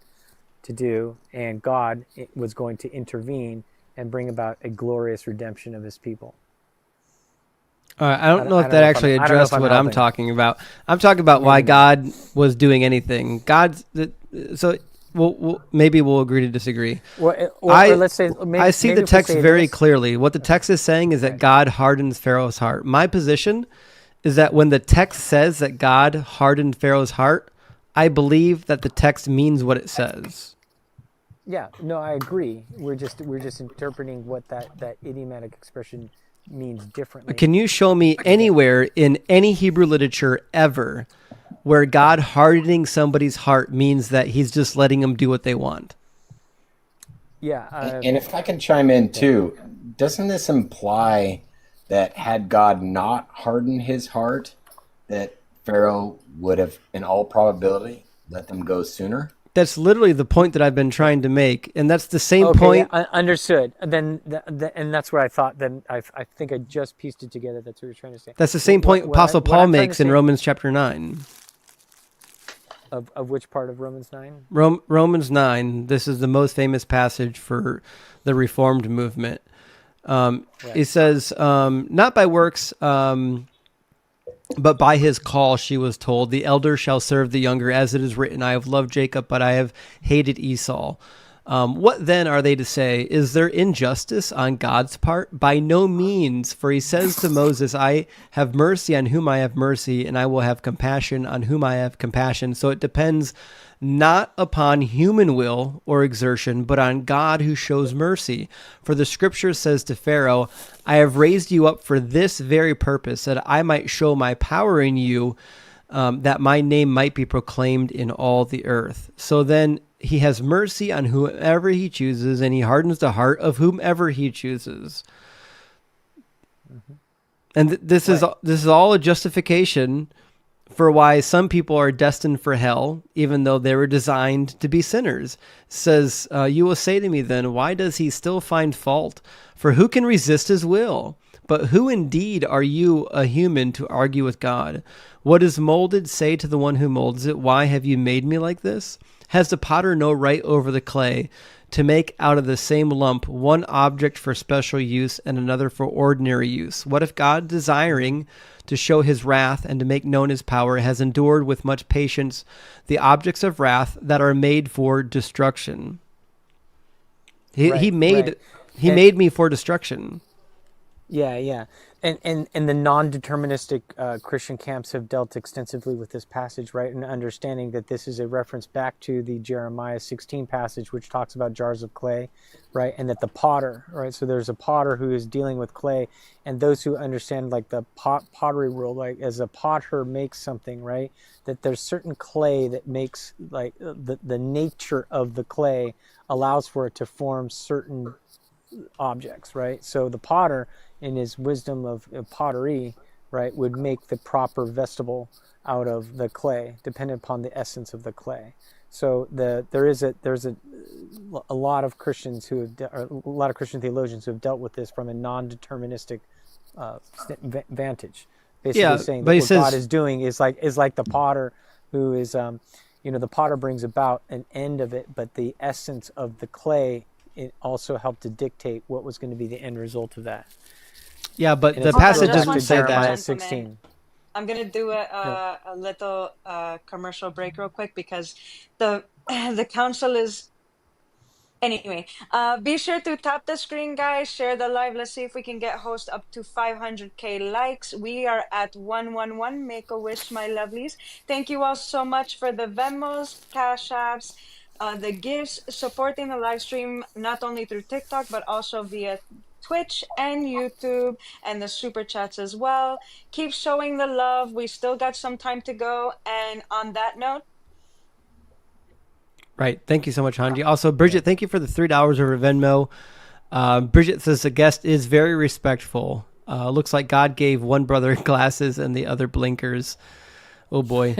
to do, and God was going to intervene and bring about a glorious redemption of His people. I don't know if I don't that know if I'm actually I don't know if addressed I'm what I'm helping. talking about. I'm talking about why Maybe not. God was doing anything. So maybe we'll agree to disagree. Or let's say maybe, I see maybe the if we text say very this. clearly. What the text is saying is that God hardens Pharaoh's heart. My position is that when the text says that God hardened Pharaoh's heart, I believe that the text means what it says. Yeah, no, I agree. We're just interpreting what that idiomatic expression means differently. Can you show me anywhere in any Hebrew literature ever where God hardening somebody's heart means that he's just letting them do what they want? Yeah, And if I can chime in too, doesn't this imply that had God not hardened his heart, that Pharaoh would have, in all probability, let them go sooner? That's literally the point that I've been trying to make. And that's the same okay, point. yeah, understood. Then, and that's where I thought. Then I think I just pieced it together. That's what you're trying to say. That's the same point Apostle what Paul I'm trying to makes in say- Romans chapter 9. Of which part of Romans 9? Romans 9, this is the most famous passage for the Reformed movement. It says, not by works, but by his call, she was told, the elder shall serve the younger, as it is written, I have loved Jacob, but I have hated Esau. What then are they to say? Is there injustice on God's part? By no means, for he says to Moses, I have mercy on whom I have mercy, and I will have compassion on whom I have compassion. So it depends not upon human will or exertion, but on God who shows mercy. For the scripture says to Pharaoh, I have raised you up for this very purpose, that I might show my power in you, that my name might be proclaimed in all the earth. So then he has mercy on whomever he chooses, and he hardens the heart of whomever he chooses. Mm-hmm. And this is all a justification for why some people are destined for hell, even though they were designed to be sinners. It says, you will say to me then, why does he still find fault? For who can resist his will? But who indeed are you, a human, to argue with God? What is molded, say to the one who molds it, why have you made me like this? Has the potter no right over the clay to make out of the same lump one object for special use and another for ordinary use? What if God, desiring to show his wrath and to make known his power, has endured with much patience the objects of wrath that are made for destruction? He made me for destruction. Yeah. And the non-deterministic Christian camps have dealt extensively with this passage, right? And understanding that this is a reference back to the Jeremiah 16 passage, which talks about jars of clay, right? And that the potter, right? So there's a potter who is dealing with clay, and those who understand like the pottery world, like as a potter makes something, right? That there's certain clay that makes like the nature of the clay allows for it to form certain objects, right? So the potter, in his wisdom of pottery, right, would make the proper vestibule out of the clay, depending upon the essence of the clay. So there's a lot of Christians who have a lot of Christian theologians who have dealt with this from a non-deterministic vantage, basically saying that what God is doing is like the potter who is the potter brings about an end of it, but the essence of the clay, it also helped to dictate what was going to be the end result of that. Yeah, but the passage doesn't say Jeremiah that. 16. I'm gonna do a little commercial break real quick because the council is. Anyway, be sure to tap the screen, guys. Share the live. Let's see if we can get host up to 500K likes. We are at 111. Make a wish, my lovelies. Thank you all so much for the Venmos, Cash Apps, the gifts, supporting the live stream, not only through TikTok, but also via Twitch and YouTube, and the super chats as well. Keep showing the love. We still got some time to go. And on that note, Right. Thank you so much, Hanji. Also, Bridget, thank you for the $3 over Venmo. Bridget says the guest is very respectful. Looks like God gave one brother glasses and the other blinkers. Oh boy.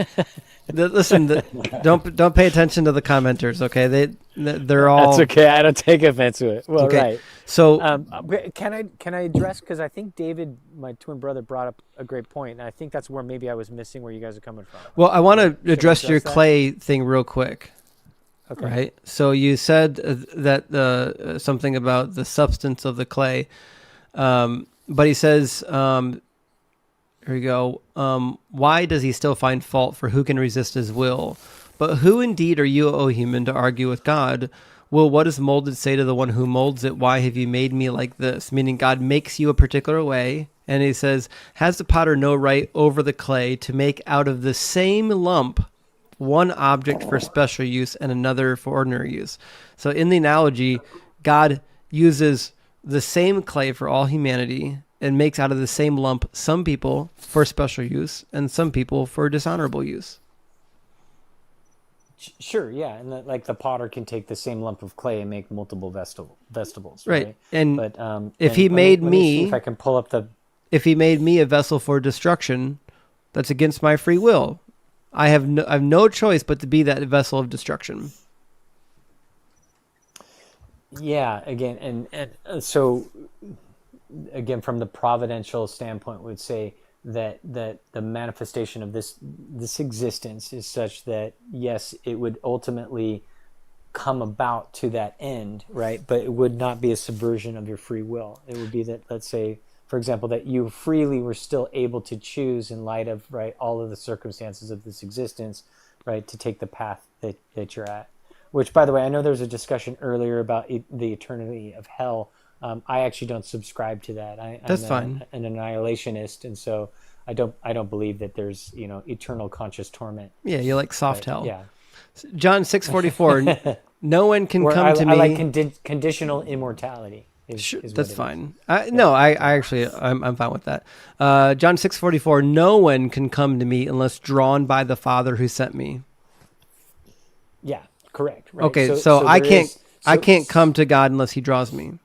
Listen, don't pay attention to the commenters, okay? They're all. That's okay. I don't take offense to it. Well, okay. right. So can I address, because I think David, my twin brother, brought up a great point, and I think that's where maybe I was missing where you guys are coming from. Well, I want to address your that? clay thing real quick. Okay. Right. So you said that something about the substance of the clay, but he says, here we go. Why does he still find fault? For who can resist his will? But who indeed are you, O human, to argue with God? Will what is molded say to the one who molds it, why have you made me like this? Meaning God makes you a particular way. And he says, has the potter no right over the clay to make out of the same lump one object for special use and another for ordinary use? So in the analogy, God uses the same clay for all humanity and makes out of the same lump some people for special use and some people for dishonorable use. Sure, yeah, and like the potter can take the same lump of clay and make multiple vegetables, Right. right? And But if he made let me see me, if I can pull up the if he made me a vessel for destruction, that's against my free will. I have no choice but to be that vessel of destruction. yeah again and so again from the providential standpoint would say that the manifestation of this existence is such that yes, it would ultimately come about to that end, right? But it would not be a subversion of your free will. It would be that, let's say, for example, that you freely were still able to choose in light of, right, all of the circumstances of this existence, right, to take the path that you're at. Which, by the way, I know there was a discussion earlier about the eternity of hell. I actually don't subscribe to that. That's fine. An annihilationist, and so I don't believe that there's eternal conscious torment. Yeah, you like soft But, hell. yeah. John 6:44. No one can come to me. I like conditional immortality. Sure, Is what that's it is. fine. No, I actually I'm fine with that. John 6:44. No one can come to me unless drawn by the Father who sent me. Yeah, correct. Right. Okay, so I there can't is- I so- can't come to God unless He draws me.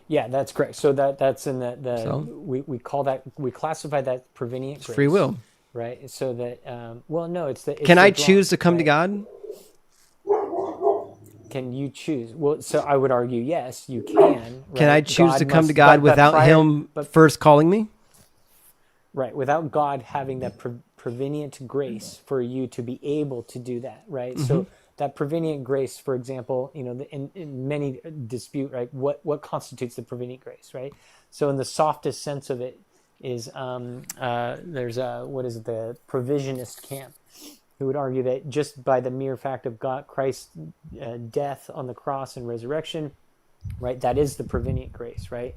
Yeah, that's correct. So that's in the So? we call that, we classify that prevenient grace, Free will. right? So that well, no, it's the Can the I draw, choose to come to right? God? Can you choose? Well, so I would argue yes, you can. Can right? I choose to come must- to God but without prior- Him but- first calling me? Right, without God having that prevenient grace for you to be able to do that, right? Mm-hmm. So that prevenient grace, for example, in many dispute, right? What constitutes the prevenient grace, right? So in the softest sense of it is there's the provisionist camp who would argue that just by the mere fact of God, Christ's death on the cross and resurrection, right, that is the prevenient grace, right?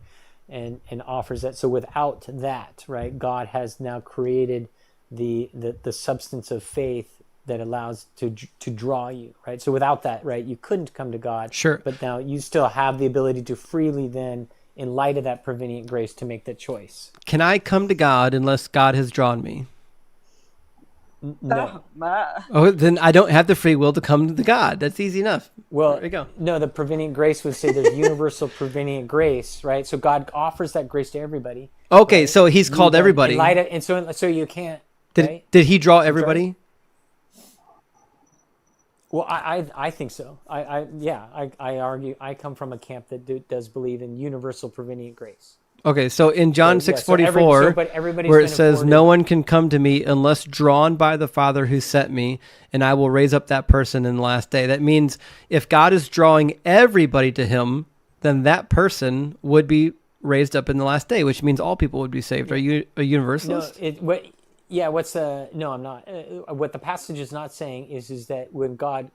And offers that. So without that, right, God has now created the substance of faith that allows to draw you, right? So without that, right, you couldn't come to God. Sure. But now you still have the ability to freely then, in light of that prevenient grace, to make that choice. Can I come to God unless God has drawn me? No. Oh, then I don't have the free will to come to God. That's easy enough. Well, There you go. no, the prevenient grace would say there's universal prevenient grace, right? So God offers that grace to everybody. Okay, right? so He's called You then, everybody. in light of, and so you can't. Right? Did He draw everybody? Well, I think so. I argue. I come from a camp that does believe in universal prevenient grace. Okay, so in John So, yeah, 6:44, but everybody's where it been says, afforded- "No one can come to me unless drawn by the Father who sent me, and I will raise up that person in the last day." That means if God is drawing everybody to Him, then that person would be raised up in the last day, which means all people would be saved. Are you a No, universalist? no, I'm not. What the passage is not saying is that when God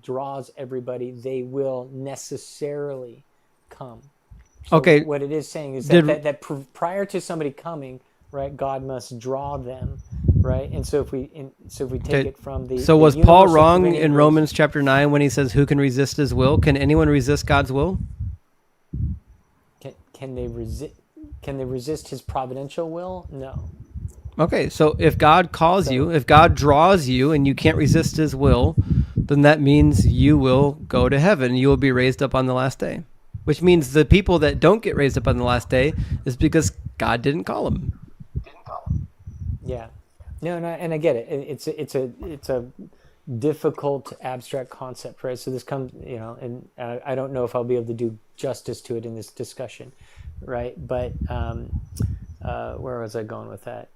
draws everybody, they will necessarily come. So Okay. what it is saying is Did- that prior to somebody coming, right, God must draw them, right? And so if we take Okay. it from the So the was Paul universal wrong prevenient in grace- Romans chapter 9 when he says, "Who can resist His will"? Can anyone resist God's will? Can they resist? Can they resist His providential will? No. Okay, so if God calls you, if God draws you and you can't resist His will, then that means you will go to heaven. You will be raised up on the last day, which means the people that don't get raised up on the last day is because God didn't call them. Yeah, no, and I get it. It's a difficult abstract concept, right? So this comes, and I don't know if I'll be able to do justice to it in this discussion, right? But where was I going with that?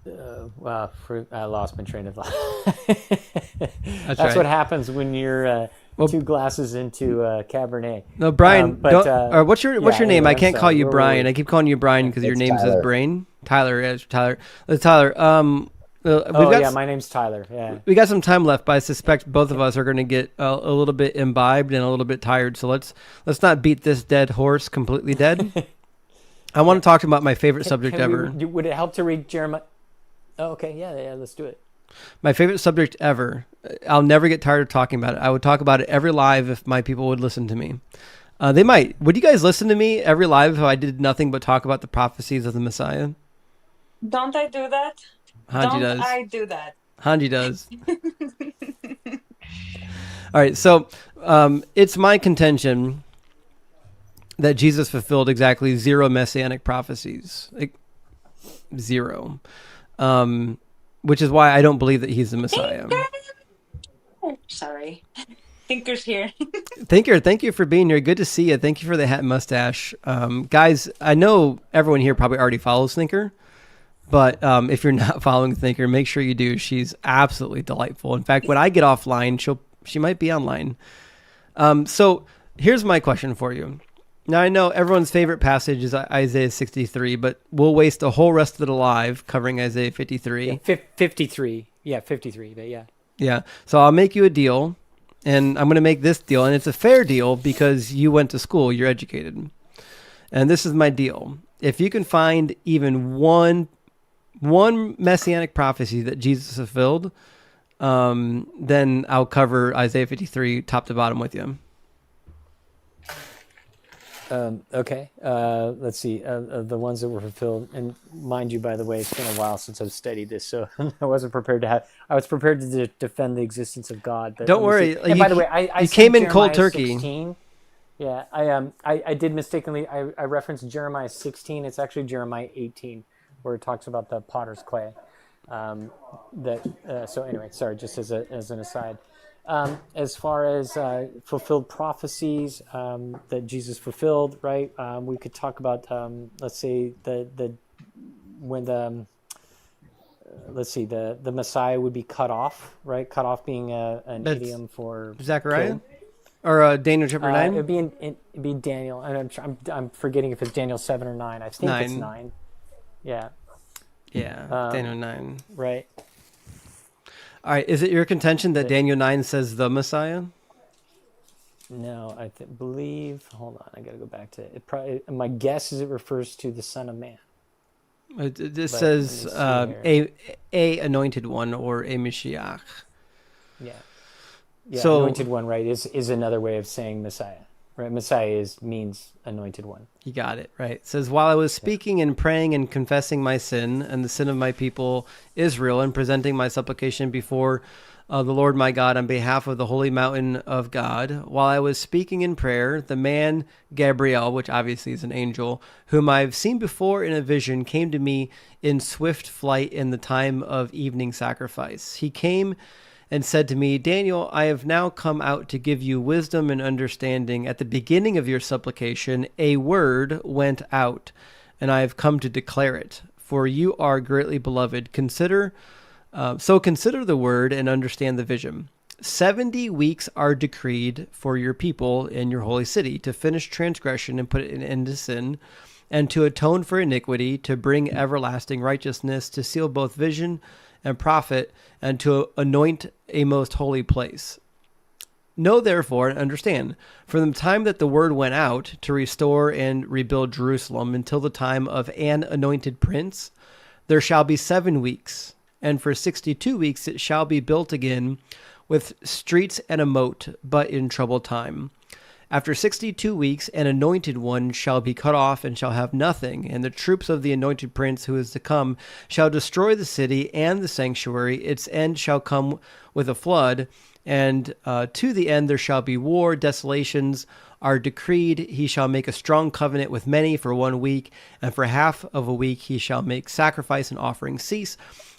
I lost my train of thought. That's right. what happens when you're Well- 2 glasses into Cabernet. No, Brian, but, or what's your name? anyway, I I'm can't call sorry. you Where were Brian. we? I keep calling you Brian because your It's name says Tyler. Brain. Tyler, yeah, Tyler. Tyler, Oh yeah, my name's Tyler. Yeah. We got some time left, but I suspect both of us are going to get a little bit imbibed and a little bit tired. So let's not beat this dead horse completely dead. I want to talk about my favorite subject ever. Would it help to read Jeremiah? Oh, okay. Yeah. Let's do it. My favorite subject ever. I'll never get tired of talking about it. I would talk about it every live if my people would listen to me. They might. Would you guys listen to me every live if I did nothing but talk about the prophecies of the Messiah? Don't I do that? Hanji does. I do that? Hanji does. All right. So it's my contention that Jesus fulfilled exactly 0 messianic prophecies. Like, 0. Which is why I don't believe that he's the Messiah. Sorry. Thinker's here. Thinker, thank you for being here. Good to see you. Thank you for the hat and mustache. Guys, I know everyone here probably already follows Thinker, but if you're not following Thinker, make sure you do. She's absolutely delightful. In fact, when I get offline, she might be online. So here's my question for you. Now, I know everyone's favorite passage is Isaiah 63, but we'll waste the whole rest of the live covering Isaiah 53. Yeah, 53. Yeah, 53. But yeah. Yeah. So I'll make you a deal, and I'm going to make this deal, and it's a fair deal because you went to school, you're educated. And this is my deal. If you can find even one messianic prophecy that Jesus fulfilled, then I'll cover Isaiah 53 top to bottom with you. Okay. Let's see. The ones that were fulfilled, and mind you, by the way, it's been a while since I've studied this, so I wasn't prepared to have. I was prepared to defend the existence of God. But don't worry. And by the way, I you said came in Jeremiah cold turkey. 16. Yeah, I did mistakenly. I referenced Jeremiah 16. It's actually Jeremiah 18, where it talks about the potter's clay. So anyway, sorry. Just as an aside. As far as fulfilled prophecies that Jesus fulfilled, right? We could talk about, let's say the Messiah would be cut off, right? Cut off being an idiom for Zechariah killed. or Daniel chapter 9. It'd be Daniel, and I'm forgetting if it's Daniel 7 or 9. I think 9. it's 9. Yeah. Yeah, Daniel 9. Right. All right, is it your contention that Daniel 9 says the Messiah? No, I believe. Hold on, I got to go back to it. My guess is it refers to the Son of Man. It says a anointed one or a Mashiach. Yeah. Yeah. So, anointed one, right? Is another way of saying Messiah. Right, Messiah means anointed one. You got it, right. It says, while I was speaking and praying and confessing my sin and the sin of my people Israel and presenting my supplication before the Lord my God on behalf of the holy mountain of God, while I was speaking in prayer, the man Gabriel, which obviously is an angel, whom I've seen before in a vision, came to me in swift flight in the time of evening sacrifice. He came and said to me, Daniel, I have now come out to give you wisdom and understanding. At the beginning of your supplication, a word went out, and I have come to declare it. For you are greatly beloved. Consider the word and understand the vision. 70 weeks are decreed for your people in your holy city to finish transgression and put an end to sin, and to atone for iniquity, to bring everlasting righteousness, to seal both vision and prophet, and to anoint a most holy place. Know therefore and understand, from the time that the word went out to restore and rebuild Jerusalem until the time of an anointed prince, there shall be 7 weeks, and for 62 weeks it shall be built again with streets and a moat, but in troubled time. After 62 weeks, an anointed one shall be cut off and shall have nothing, and the troops of the anointed prince who is to come shall destroy the city and the sanctuary. Its end shall come with a flood, and to the end there shall be war. Desolations are decreed. He shall make a strong covenant with many for 1 week, and for half of a week he shall make sacrifice and offering cease.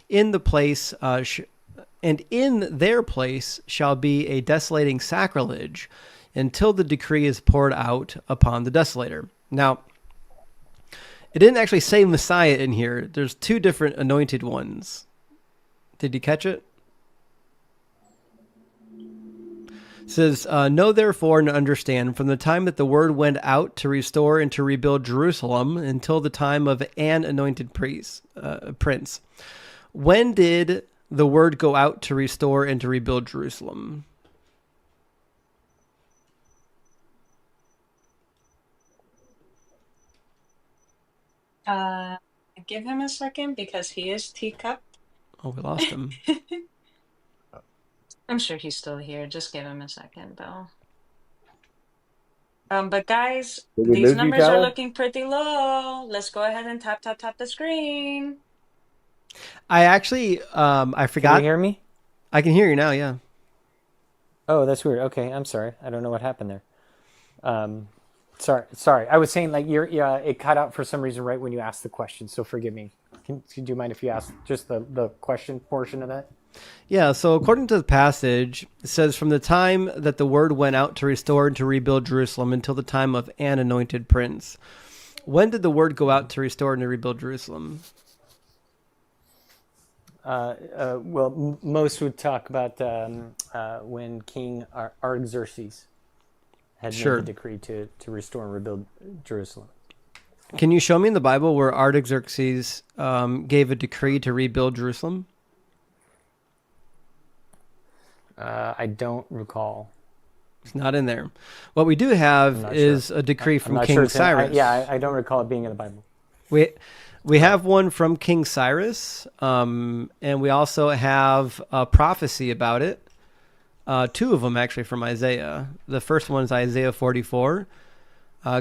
In the place, and in their place shall be a desolating sacrilege, until the decree is poured out upon the desolator. Now, it didn't actually say Messiah in here. There's 2 different anointed ones. Did you catch it? It says, know therefore and understand, from the time that the word went out to restore and to rebuild Jerusalem until the time of an anointed prince. When did the word go out to restore and to rebuild Jerusalem? Uh, give him a second because he is teacup. Oh, we lost him. I'm sure he's still here. Just give him a second, though. But guys, Did we these lose you, numbers are Tyler? looking pretty low. Let's go ahead and tap the screen. I actually, I Can you forgot. hear me? I can hear you now. Yeah. Oh, that's weird. Okay, I'm sorry. I don't know what happened there. Sorry. I was saying like yeah, it cut out for some reason right when you asked the question. So forgive me. Do you mind if you ask just the question portion of that? Yeah, so according to the passage, it says from the time that the word went out to restore and to rebuild Jerusalem until the time of an anointed prince. When did the word go out to restore and to rebuild Jerusalem? Well, most would talk about when King Artaxerxes had made Sure. the decree to restore and rebuild Jerusalem. Can you show me in the Bible where Artaxerxes gave a decree to rebuild Jerusalem? I don't recall. It's not in there. What we do have not is sure. a decree I'm from not King sure. Cyrus. I don't recall it being in the Bible. We have one from King Cyrus, and we also have a prophecy about it. Two of them actually from Isaiah. The first one is Isaiah 44.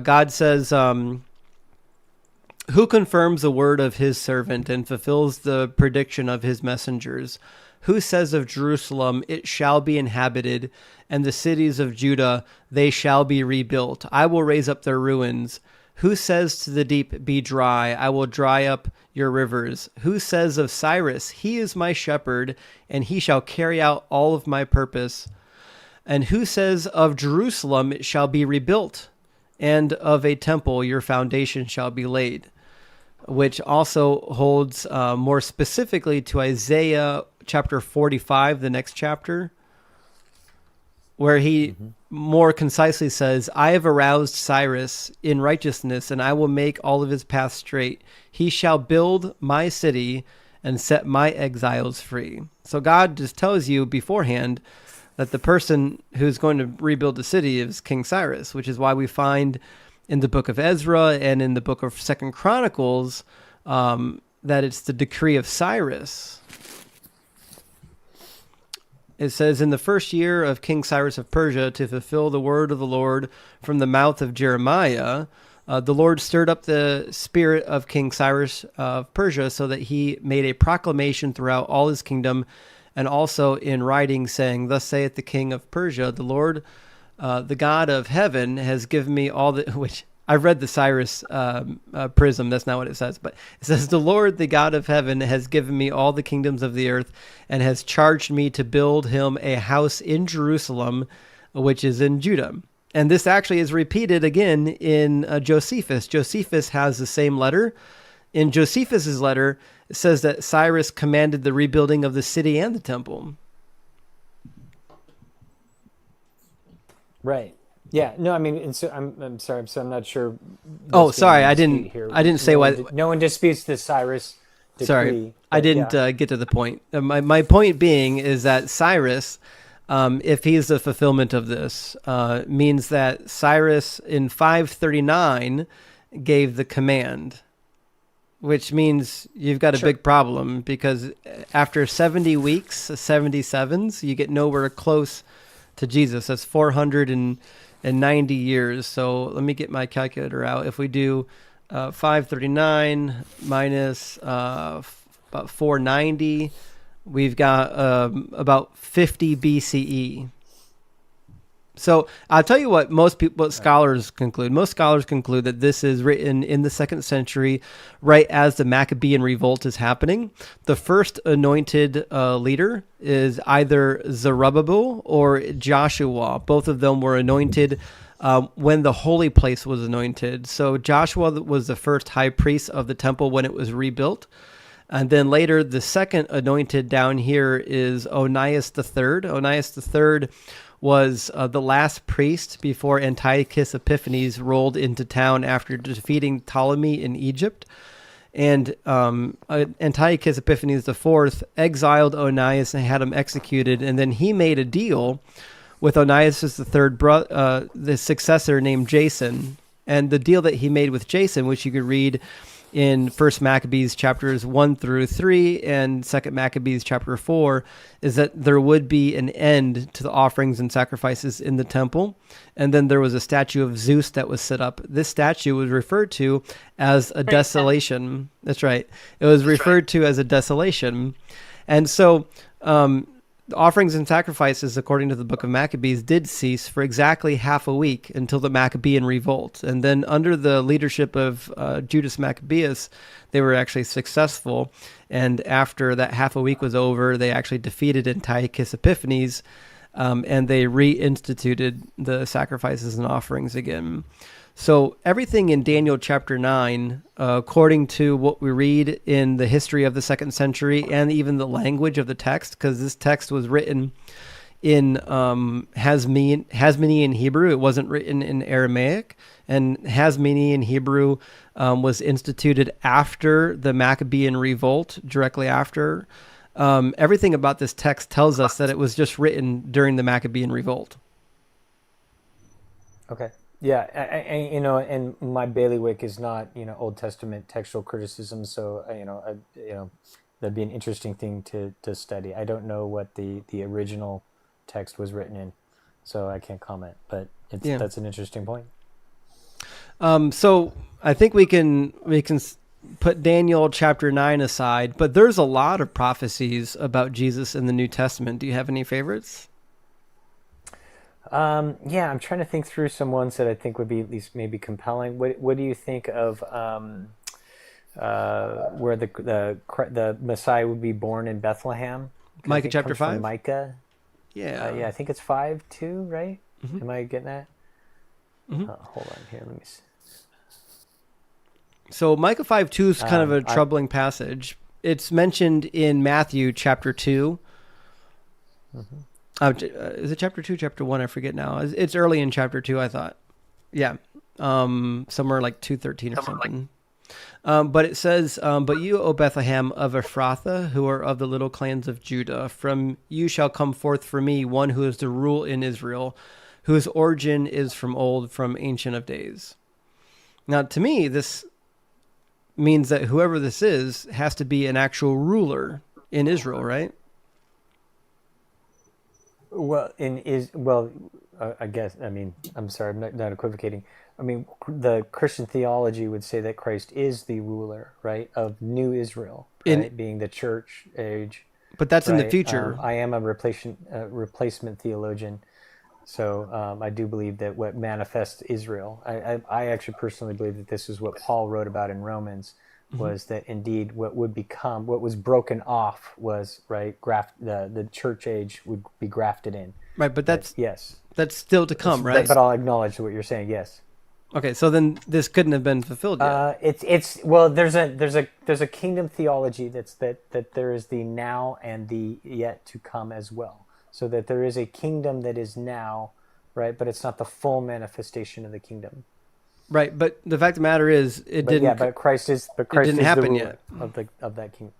God says, "Who confirms the word of his servant and fulfills the prediction of his messengers? Who says of Jerusalem, it shall be inhabited, and the cities of Judah, they shall be rebuilt. I will raise up their ruins. Who says to the deep, be dry? I will dry up your rivers. Who says of Cyrus, he is my shepherd, and he shall carry out all of my purpose? And who says of Jerusalem, it shall be rebuilt, and of a temple your foundation shall be laid?" Which also holds more specifically to Isaiah chapter 45, the next chapter, where he more concisely says, "I have aroused Cyrus in righteousness, and I will make all of his paths straight. He shall build my city and set my exiles free." So God just tells you beforehand that the person who's going to rebuild the city is King Cyrus, which is why we find in the book of Ezra and in the book of Second Chronicles that it's the decree of Cyrus. It says, "In the first year of King Cyrus of Persia, to fulfill the word of the Lord from the mouth of Jeremiah, the Lord stirred up the spirit of King Cyrus of Persia so that he made a proclamation throughout all his kingdom and also in writing, saying, Thus saith the king of Persia, the Lord, the God of heaven, has given me all the..." Which I've read the Cyrus prism. That's not what it says, but it says, "The Lord, the God of heaven, has given me all the kingdoms of the earth and has charged me to build him a house in Jerusalem, which is in Judah." And this actually is repeated again in Josephus. Josephus has the same letter. In Josephus's letter, it says that Cyrus commanded the rebuilding of the city and the temple. Right. Yeah. No, I mean, and so I'm sorry. So I'm not sure. Oh, what's sorry. being I disputed didn't. here. I didn't say what. No one disputes the Cyrus decree. Sorry, I but didn't yeah. get to the point. My point being is that Cyrus, if he's the fulfillment of this, means that Cyrus in 539 gave the command, which means you've got a Sure. big problem because after 70 weeks, 77s, you get nowhere close to Jesus. That's 490 years. So let me get my calculator out. If we do 539 minus about 490, we've got about 50 BCE. So I'll tell you what scholars conclude. Most scholars conclude that this is written in the 2nd century, right as the Maccabean revolt is happening. The first anointed leader is either Zerubbabel or Joshua. Both of them were anointed when the holy place was anointed. So Joshua was the first high priest of the temple when it was rebuilt. And then later, the second anointed down here is Onias III. Onias III was the last priest before Antiochus Epiphanes rolled into town after defeating Ptolemy in Egypt. And Antiochus Epiphanes IV exiled Onias and had him executed, and then he made a deal with Onias' the successor named Jason. And the deal that he made with Jason, which you could read in First Maccabees chapters 1 through 3 and Second Maccabees chapter 4, is that there would be an end to the offerings and sacrifices in the temple. And then there was a statue of Zeus that was set up. This statue was referred to as a desolation. That's right. It was referred to as a desolation. And so the offerings and sacrifices, according to the book of Maccabees, did cease for exactly half a week until the Maccabean revolt. And then under the leadership of Judas Maccabeus, they were actually successful. And after that half a week was over, they actually defeated Antiochus Epiphanes, and they reinstituted the sacrifices and offerings again. So everything in Daniel chapter 9, according to what we read in the history of the 2nd century and even the language of the text, because this text was written in Hasmonean Hebrew. It wasn't written in Aramaic. And Hasmonean Hebrew was instituted after the Maccabean revolt, directly after. Everything about this text tells us that it was just written during the Maccabean revolt. Okay. Yeah, and my bailiwick is not, Old Testament textual criticism, so that'd be an interesting thing to study. I don't know what the original text was written in, so I can't comment. But that's an interesting point. So I think we can put Daniel chapter 9 aside, but there's a lot of prophecies about Jesus in the New Testament. Do you have any favorites? Yeah, I'm trying to think through some ones that I think would be at least maybe compelling. What do you think of where the Messiah would be born in Bethlehem? Micah chapter 5? Micah. Yeah. I think it's 5:2, right? Mm-hmm. Am I getting that? Mm-hmm. Hold on here. Let me see. So Micah 5:2 is kind of a troubling passage. It's mentioned in Matthew chapter 2. Mm-hmm. Is it chapter 2, chapter 1? I forget now. It's early in chapter 2, I thought. Yeah. Somewhere like 2:13 or something. But it says, "But you, O Bethlehem of Ephrathah, who are of the little clans of Judah, from you shall come forth for me one who is to rule in Israel, whose origin is from old, from ancient of days." Now, to me, this means that whoever this is has to be an actual ruler in Israel, right? Well, I guess. I mean, I'm sorry, I'm not equivocating. I mean, the Christian theology would say that Christ is the ruler, right, of New Israel, right, being the church age. But that's right? in the future. I am a replacement theologian, so I do believe that what manifests Israel. I actually personally believe that this is what Paul wrote about in Romans. Was that indeed what was broken off was, right, the church age would be grafted in. Right, but that's still to come, right? But I'll acknowledge what you're saying, yes. Okay, so then this couldn't have been fulfilled yet. There's a kingdom theology that there is the now and the yet to come as well. So that there is a kingdom that is now, right, but it's not the full manifestation of the kingdom. Right, but the fact of the matter is, but Christ is the happen ruler yet of that kingdom.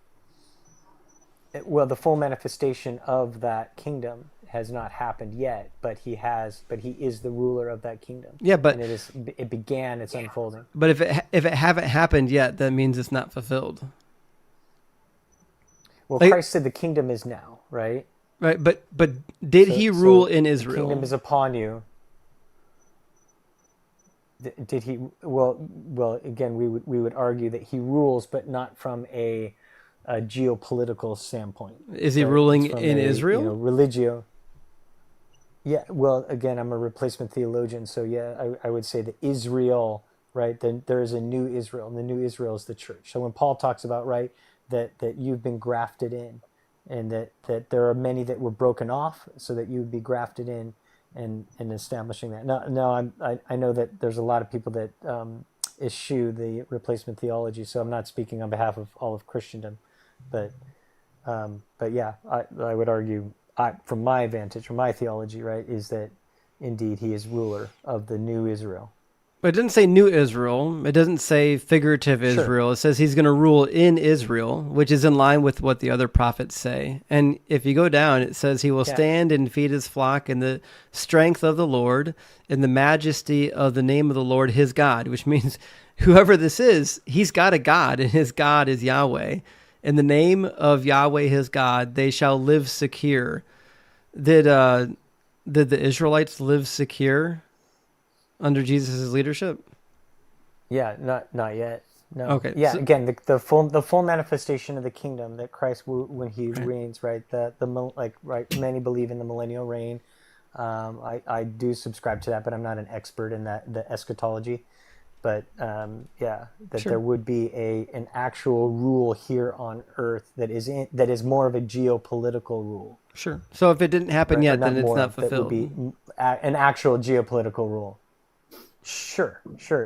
Well, the full manifestation of that kingdom has not happened yet, but he is the ruler of that kingdom. Yeah, but and it began its unfolding. But if it haven't happened yet, that means it's not fulfilled. Well, Christ said the kingdom is now, right? Right, but did he rule in Israel? The kingdom is upon you. Did he? Well. Again, we would argue that he rules, but not from a geopolitical standpoint. Is he ruling in Israel? Religio. Yeah. Well, again, I'm a replacement theologian, so yeah, I would say that Israel, right? Then there is a new Israel, and the new Israel is the church. So when Paul talks about, right, that you've been grafted in, and that there are many that were broken off, so that you would be grafted in. And establishing that. No, I know that there's a lot of people that eschew the replacement theology, so I'm not speaking on behalf of all of Christendom, but yeah, I would argue, from my vantage, from my theology, right, is that indeed he is ruler of the new Israel. But it doesn't say new Israel. It doesn't say figurative Sure. Israel. It says he's going to rule in Israel, which is in line with what the other prophets say. And if you go down, it says he will Yeah. stand and feed his flock in the strength of the Lord, in the majesty of the name of the Lord his God, which means whoever this is, he's got a God, and his God is Yahweh. In the name of Yahweh his God, they shall live secure. Did the Israelites live secure under Jesus' leadership? Yeah, not yet. No. Okay, Yeah, so- again, the full manifestation of the kingdom that Christ when he reigns, right? Right. Many believe in the millennial reign. I do subscribe to that, but I'm not an expert in the eschatology. But yeah, that Sure. there would be an actual rule here on earth that is more of a geopolitical rule. Sure. So if it didn't happen Right? yet, Or then it's more not that would fulfilled. be an actual geopolitical rule. Sure.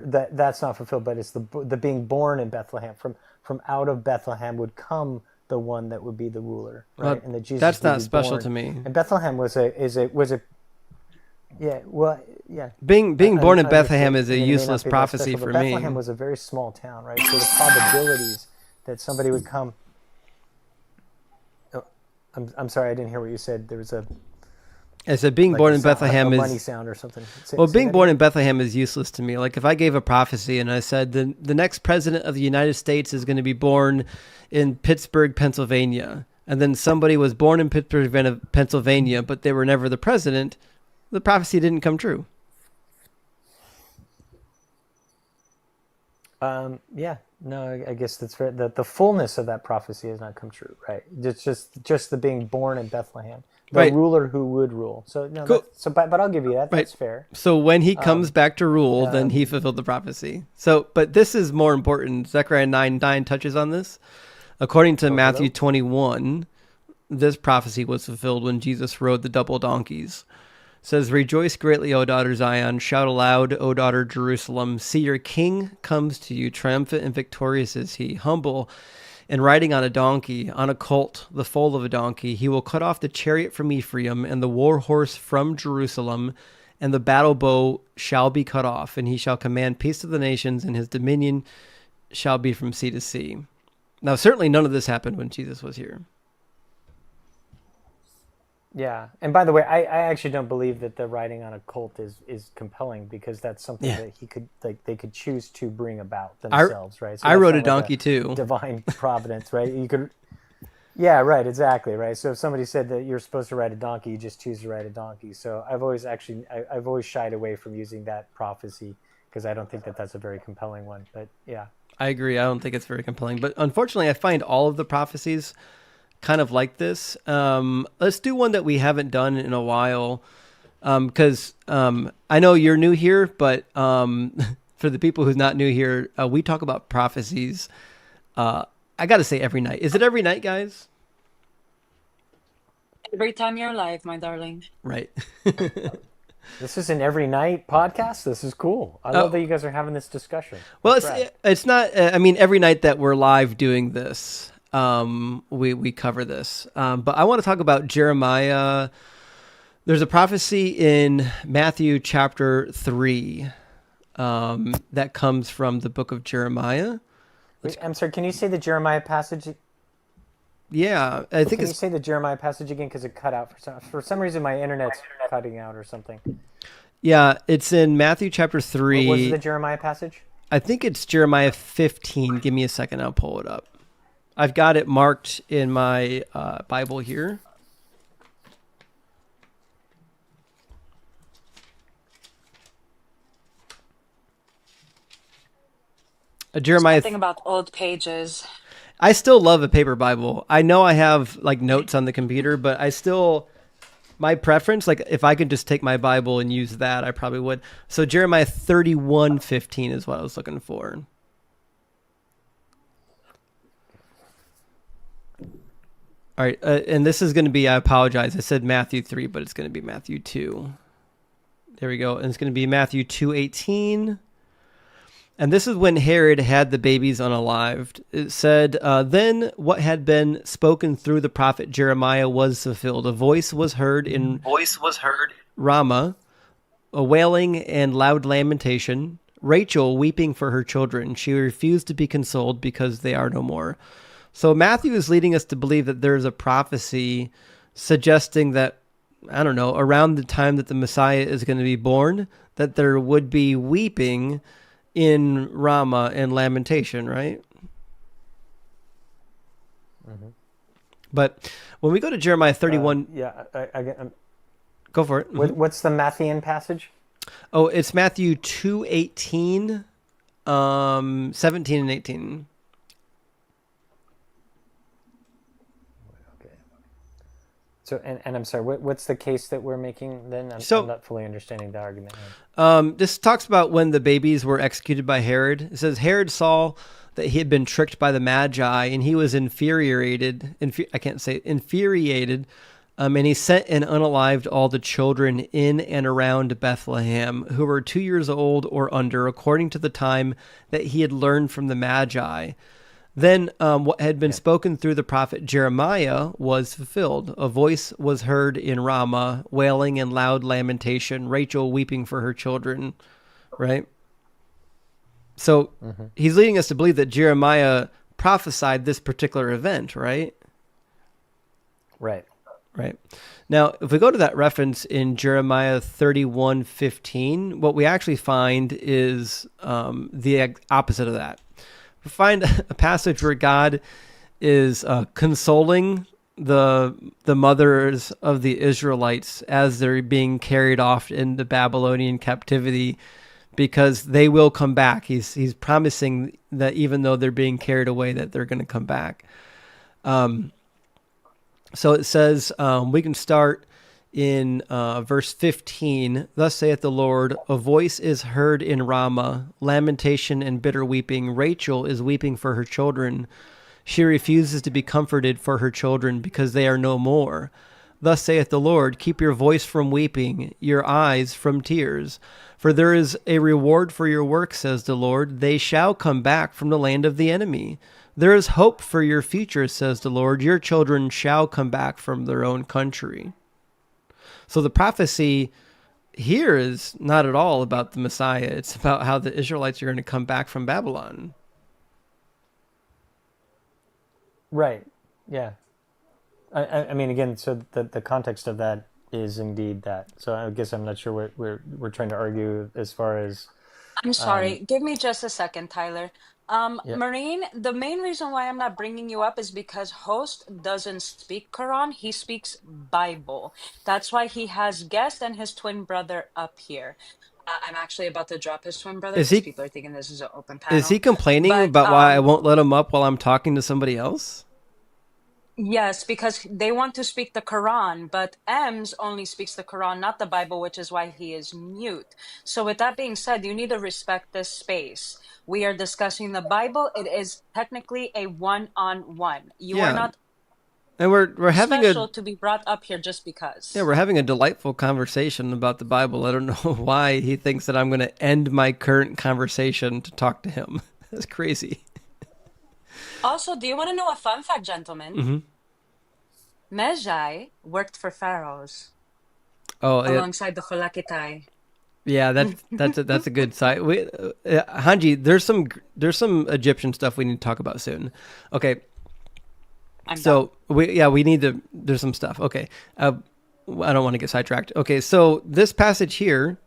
That's not fulfilled, but it's the being born in Bethlehem. From out of Bethlehem would come the one that would be the ruler, right? Well, And that Jesus that's would not be special born. to me. And Bethlehem was a yeah. Well, yeah. Being born in I Bethlehem understand. is a I mean, it may not useless be that prophecy special, for but me. Bethlehem was a very small town, right? So the probabilities that somebody would come. Oh, I'm sorry, I didn't hear what you said. There was I said being born in Bethlehem a is money sound or something. well, Say being that born again? in Bethlehem is useless to me. Like if I gave a prophecy and I said the next president of the United States is going to be born in Pittsburgh, Pennsylvania, and then somebody was born in Pittsburgh, Pennsylvania, but they were never the president, the prophecy didn't come true. Yeah, no, I guess that's fair. The fullness of that prophecy has not come true, right? It's just the being born in Bethlehem, the Right. ruler who would rule. So no, Cool. but I'll give you that. Right. That's fair. So when he comes back to rule, then he fulfilled the prophecy. So, but this is more important. Zechariah 9:9 touches on this. According to Matthew hello. 21, this prophecy was fulfilled when Jesus rode the double donkeys. It says, "Rejoice greatly, O daughter Zion. Shout aloud, O daughter Jerusalem. See, your king comes to you. Triumphant and victorious is he, humble and riding on a donkey, on a colt, the foal of a donkey. He will cut off the chariot from Ephraim and the war horse from Jerusalem, and the battle bow shall be cut off, and he shall command peace to the nations, and his dominion shall be from sea to sea." Now, certainly none of this happened when Jesus was here. Yeah, and by the way, I actually don't believe that the riding on a colt is compelling, because that's something Yeah. that they could choose to bring about themselves, right? So I that's rode a not donkey too. divine providence, right? You could, yeah, right, exactly, right. So if somebody said that you're supposed to ride a donkey, you just choose to ride a donkey. So I've always shied away from using that prophecy, because I don't think that that's a very compelling one. But yeah, I agree. I don't think it's very compelling. But unfortunately, I find all of the prophecies kind of like this. Let's do one that we haven't done in a while, because I know you're new here, but for the people who's not new here, we talk about prophecies. I got to say every night. Is it every night, guys? Every time you're alive, my darling. Right. this is an every night podcast. This is cool. I love that you guys are having this discussion. Well, That's rad. it's not. I mean, every night that we're live doing this, we cover this. But I want to talk about Jeremiah. There's a prophecy in Matthew chapter 3 that comes from the book of Jeremiah. Wait, I'm sorry. Can you say the Jeremiah passage? Yeah, I think Can you it's say the Jeremiah passage again? Because it cut out for some reason. My internet's cutting out or something. it's in Matthew chapter What 3. was the Jeremiah passage? I think it's Jeremiah 15. Give me a second. I'll pull it up. I've got it marked in my Bible here. Jeremiah. Something about old pages. I still love a paper Bible. I know I have like notes on the computer, but I still, my preference, like if I could just take my Bible and use that, I probably would. So Jeremiah 31:15 is what I was looking for. All right, and this is going to be, I apologize, I said Matthew 3, but it's going to be Matthew 2. There we go. And it's going to be Matthew 2:18. And this is when Herod had the babies unalived. It said, then what had been spoken through the prophet Jeremiah was fulfilled. A voice was heard in Ramah, a wailing and loud lamentation, Rachel weeping for her children. She refused to be consoled because they are no more. So Matthew is leading us to believe that there's a prophecy suggesting that, I don't know, around the time that the Messiah is going to be born, that there would be weeping in Ramah and lamentation, right? Mm-hmm. But when we go to Jeremiah 31, go for it. Mm-hmm. What's the Matthean passage? Oh, it's Matthew 2:18, 17 and 18. Okay. So, and I'm sorry, what's the case that we're making then? I'm not fully understanding the argument. This talks about when the babies were executed by Herod. It says Herod saw that he had been tricked by the Magi, and he was infuriated. And he sent and unalived all the children in and around Bethlehem who were 2 years old or under, according to the time that he had learned from the Magi. Then what had been spoken through the prophet Jeremiah was fulfilled. A voice was heard in Ramah, wailing and loud lamentation, Rachel weeping for her children, right? So he's leading us to believe that Jeremiah prophesied this particular event, right? Right. Right. Now, if we go to that reference in Jeremiah 31:15, what we actually find is the opposite of that. We find a passage where God is consoling the mothers of the Israelites as they're being carried off into Babylonian captivity, because they will come back. He's promising that even though they're being carried away, that they're going to come back. So it says, we can start in verse 15. Thus saith the Lord, a voice is heard in Ramah, lamentation and bitter weeping. Rachel is weeping for her children. She refuses to be comforted for her children because they are no more. Thus saith the Lord, keep your voice from weeping, your eyes from tears. For there is a reward for your work, says the Lord. They shall come back from the land of the enemy. There is hope for your future, says the Lord. Your children shall come back from their own country. So the prophecy here is not at all about the Messiah. It's about how the Israelites are going to come back from Babylon. Right. Yeah. I mean, again, so the context of that is indeed that. So I guess I'm not sure what we're trying to argue as far as. I'm sorry. Give me just a second, Tyler. Yeah. Marine, the main reason why I'm not bringing you up is because host doesn't speak Quran. He speaks Bible. That's why he has guest and his twin brother up here. I'm actually about to drop his twin brother because people are thinking this is an open panel. Is he complaining about why I won't let him up while I'm talking to somebody else? Yes, because they want to speak the Quran, but Ems only speaks the Quran, not the Bible, which is why he is mute. So with that being said, you need to respect this space. We are discussing the Bible. It is technically a one-on-one. You are not and we're having special to be brought up here just because. Yeah, we're having a delightful conversation about the Bible. I don't know why he thinks that I'm going to end my current conversation to talk to him. That's crazy. Also, do you want to know a fun fact, gentlemen? Mm-hmm. Magi worked for pharaohs. Oh, alongside the Falakitai. Yeah, that's a good side. Hanji, there's some Egyptian stuff we need to talk about soon. Okay. We need to. There's some stuff. Okay. I don't want to get sidetracked. Okay, so this passage here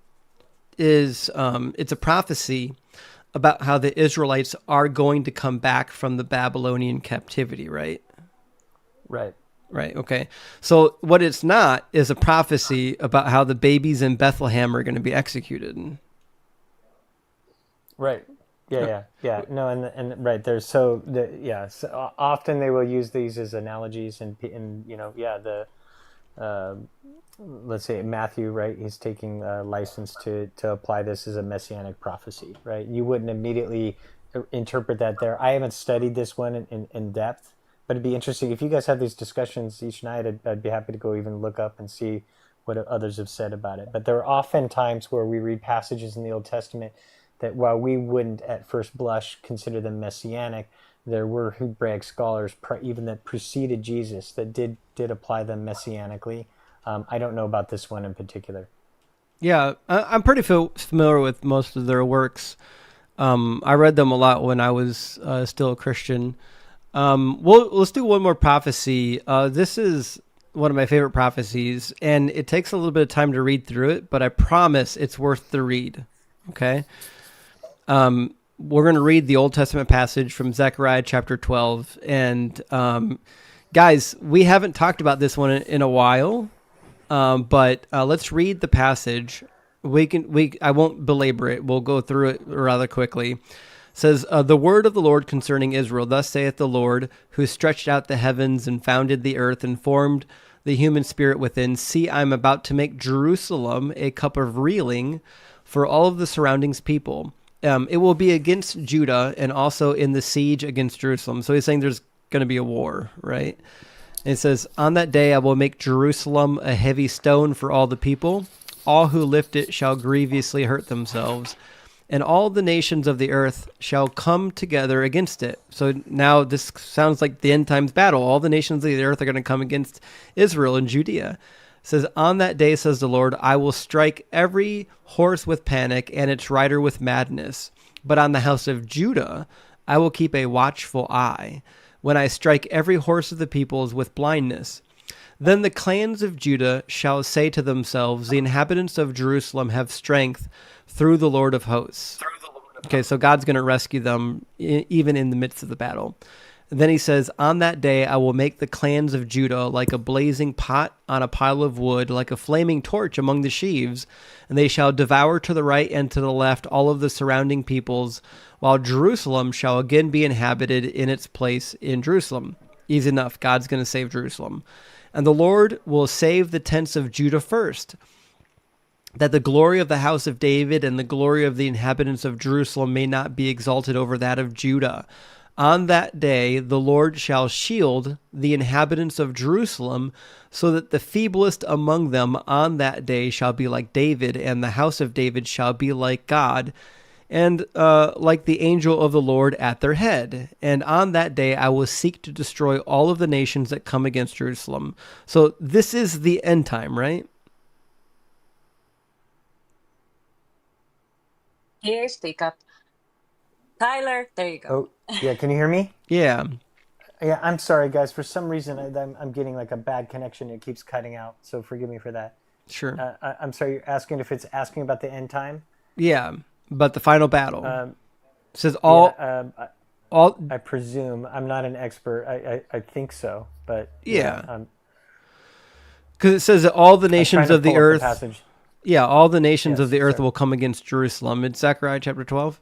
is it's a prophecy about how the Israelites are going to come back from the Babylonian captivity, right? Right. Right, okay. So what it's not is a prophecy about how the babies in Bethlehem are going to be executed. Right. Yeah. No, and right there's so often they will use these as analogies and let's say Matthew, right? He's taking license to apply this as a messianic prophecy, right? You wouldn't immediately interpret that there. I haven't studied this one in depth, but it'd be interesting if you guys have these discussions each night. I'd be happy to go even look up and see what others have said about it. But there are often times where we read passages in the Old Testament that while we wouldn't at first blush consider them messianic, there were Hebraic scholars even that preceded Jesus that did apply them messianically. I don't know about this one in particular. Yeah, I'm pretty familiar with most of their works. I read them a lot when I was still a Christian. Let's do one more prophecy. This is one of my favorite prophecies, and it takes a little bit of time to read through it, but I promise it's worth the read. Okay? We're going to read the Old Testament passage from Zechariah chapter 12. And guys, we haven't talked about this one in a while, but let's read the passage. I won't belabor it. We'll go through it rather quickly. It says, the word of the Lord concerning Israel, thus saith the Lord, who stretched out the heavens and founded the earth and formed the human spirit within. See, I am about to make Jerusalem a cup of reeling for all of the surroundings people. It will be against Judah and also in the siege against Jerusalem. So he's saying there's going to be a war, right? And it says, on that day I will make Jerusalem a heavy stone for all the people. All who lift it shall grievously hurt themselves. And all the nations of the earth shall come together against it. So now this sounds like the end times battle. All the nations of the earth are going to come against Israel and Judea. It says, on that day, says the Lord, I will strike every horse with panic and its rider with madness. But on the house of Judah, I will keep a watchful eye when I strike every horse of the peoples with blindness. Then the clans of Judah shall say to themselves, the inhabitants of Jerusalem have strength through the Lord of hosts. Okay, so God's going to rescue them even in the midst of the battle. And then he says, on that day I will make the clans of Judah like a blazing pot on a pile of wood, like a flaming torch among the sheaves, and they shall devour to the right and to the left all of the surrounding peoples, while Jerusalem shall again be inhabited in its place in Jerusalem. Easy enough. God's going to save Jerusalem. And the Lord will save the tents of Judah first, that the glory of the house of David and the glory of the inhabitants of Jerusalem may not be exalted over that of Judah. On that day, the Lord shall shield the inhabitants of Jerusalem, so that the feeblest among them on that day shall be like David, and the house of David shall be like God, and like the angel of the Lord at their head. And on that day, I will seek to destroy all of the nations that come against Jerusalem. So this is the end time, right? Here, speak up. Tyler, there you go. Oh, yeah. Can you hear me? Yeah. Yeah. I'm sorry, guys. For some reason, I'm getting like a bad connection. It keeps cutting out. So forgive me for that. Sure. I'm sorry. You're asking if it's asking about the end time? Yeah. But the final battle. It says I presume. I'm not an expert. I think so. But yeah. Because it says that all the nations of the earth. Yeah, all the nations of the earth will come against Jerusalem. It's Zechariah chapter 12.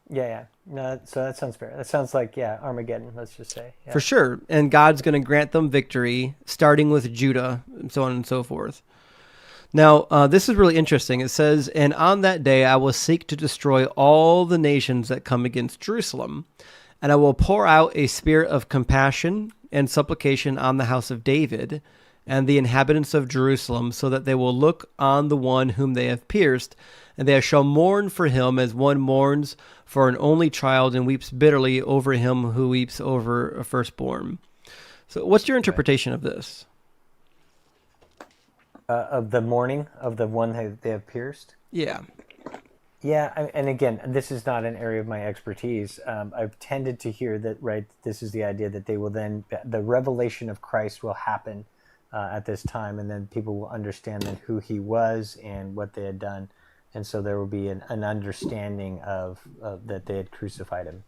Yeah. No, so that sounds fair. That sounds like, Armageddon, let's just say. Yeah. For sure. And God's going to grant them victory, starting with Judah, and so on and so forth. Now, this is really interesting. It says, and on that day I will seek to destroy all the nations that come against Jerusalem, and I will pour out a spirit of compassion and supplication on the house of David and the inhabitants of Jerusalem, so that they will look on the one whom they have pierced, and they shall mourn for him as one mourns for an only child and weeps bitterly over him who weeps over a firstborn. So what's your interpretation of this? Of the mourning of the one they have pierced? Yeah. Yeah, and again, this is not an area of my expertise. I've tended to hear that, right, this is the idea that they will then, the revelation of Christ will happen at this time, and then people will understand then who he was and what they had done. And so there will be an understanding of that they had crucified him.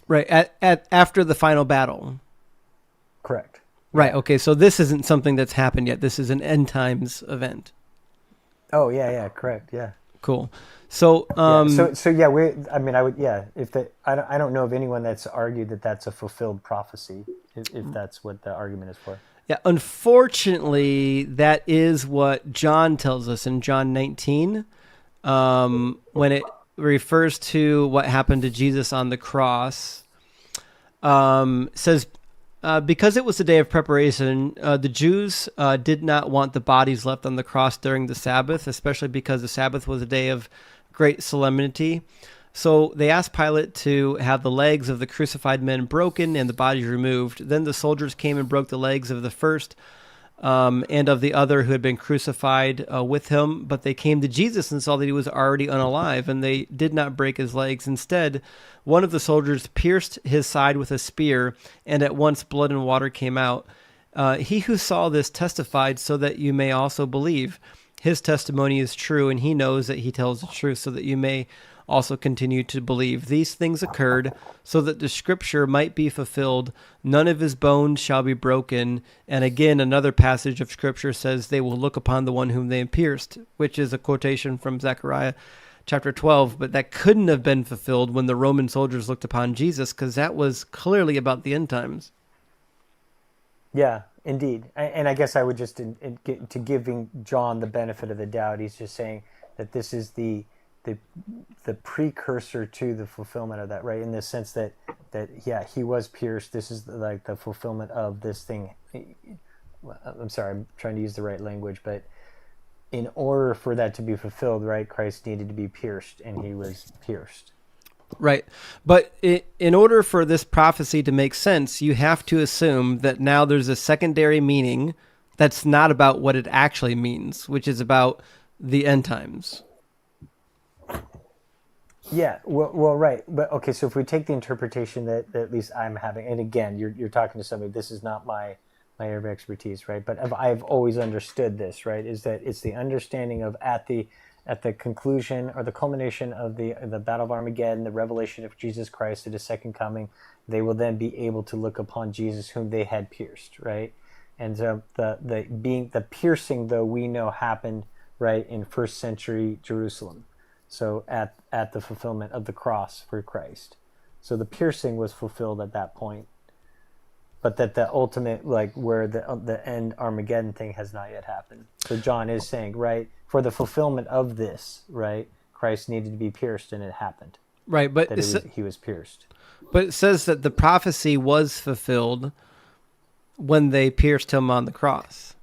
Right, after the final battle. Correct. Right, okay, so this isn't something that's happened yet. This is an end times event. Oh, yeah, correct, yeah. Cool. So, I don't know of anyone that's argued that that's a fulfilled prophecy, if that's what the argument is for. Yeah, unfortunately, that is what John tells us in John 19, when it refers to what happened to Jesus on the cross. Says, because it was the day of preparation, the Jews did not want the bodies left on the cross during the Sabbath, especially because the Sabbath was a day of great solemnity. So they asked Pilate to have the legs of the crucified men broken and the bodies removed. Then the soldiers came and broke the legs of the first and of the other who had been crucified with him. But they came to Jesus and saw that he was already unalive, and they did not break his legs. Instead, one of the soldiers pierced his side with a spear, and at once blood and water came out. He who saw this testified so that you may also believe. His testimony is true, and he knows that he tells the truth, so that you may also continue to believe. These things occurred so that the scripture might be fulfilled. None of his bones shall be broken. And again, another passage of scripture says they will look upon the one whom they pierced, which is a quotation from Zechariah chapter 12. But that couldn't have been fulfilled when the Roman soldiers looked upon Jesus, because that was clearly about the end times. Yeah, indeed. And I guess I would just, to giving John the benefit of the doubt, he's just saying that this is the precursor to the fulfillment of that, right? In the sense that yeah, he was pierced. This is like the fulfillment of this thing. I'm sorry, I'm trying to use the right language, but in order for that to be fulfilled, right, Christ needed to be pierced, and he was pierced. Right. But in order for this prophecy to make sense, you have to assume that now there's a secondary meaning that's not about what it actually means, which is about the end times. Yeah, well, right. But okay, so if we take the interpretation that at least I'm having, and again, you're talking to somebody, this is not my area of expertise, right? But I've always understood this, right? Is that it's the understanding of at the conclusion or the culmination of the Battle of Armageddon, the revelation of Jesus Christ at his second coming, they will then be able to look upon Jesus whom they had pierced, right? And so the piercing, though, we know happened right in first century Jerusalem. So at the fulfillment of the cross for Christ. So the piercing was fulfilled at that point. But that the ultimate, like where the end Armageddon thing has not yet happened. So John is saying, right, for the fulfillment of this, right, Christ needed to be pierced, and it happened. Right, but he was pierced. But it says that the prophecy was fulfilled when they pierced him on the cross.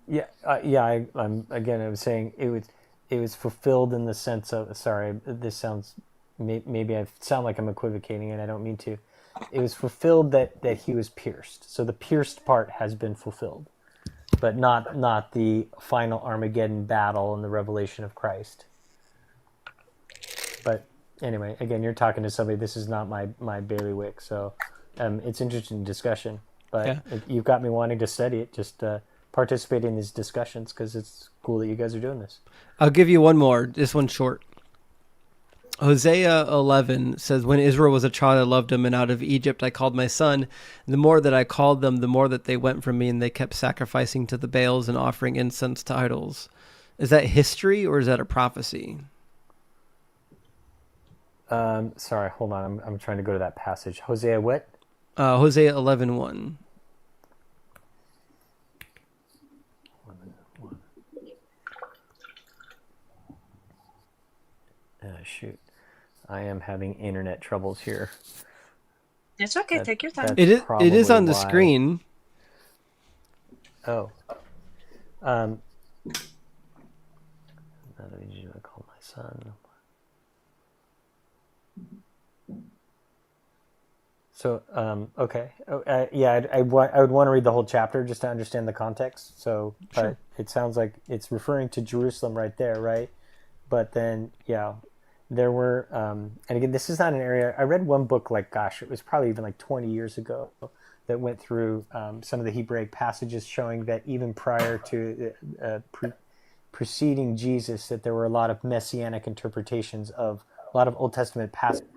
Yeah, I was saying it was fulfilled in the sense of, sorry, this sounds, maybe I sound like I'm equivocating, and I don't mean to. It was fulfilled that he was pierced. So the pierced part has been fulfilled, but not the final Armageddon battle and the revelation of Christ. But anyway, again, you're talking to somebody. This is not my bailiwick, so it's interesting discussion. But yeah. You've got me wanting to study it. Just participate in these discussions because it's cool that you guys are doing this. I'll give you one more. This one's short. Hosea 11 says, when Israel was a child, I loved him, and out of Egypt I called my son. The more that I called them, the more that they went from me, and they kept sacrificing to the Baals and offering incense to idols. Is that history or is that a prophecy? Sorry, hold on. I'm trying to go to that passage. Hosea what? Hosea 11:1. Shoot. I am having internet troubles here. It's okay. Take your time. It is on the screen. Oh. Now that I call my son. So, okay. I would want to read the whole chapter just to understand the context. So, Sure. But it sounds like it's referring to Jerusalem right there, right? But then, yeah, there were, and again, this is not an area, I read one book like, gosh, it was probably even like 20 years ago that went through some of the Hebraic passages showing that even prior to preceding Jesus, that there were a lot of messianic interpretations of a lot of Old Testament passages.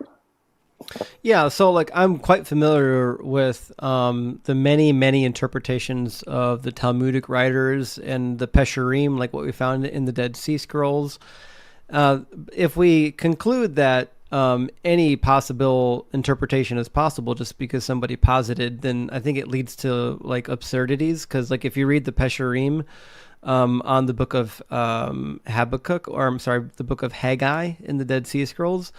Yeah, so like I'm quite familiar with the many interpretations of the Talmudic writers and the Pesharim, like what we found in the Dead Sea Scrolls. If we conclude that any possible interpretation is possible just because somebody posited, then I think it leads to like absurdities. Because like if you read the Pesharim on the book of Habakkuk, or I'm sorry, the book of Haggai in the Dead Sea Scrolls,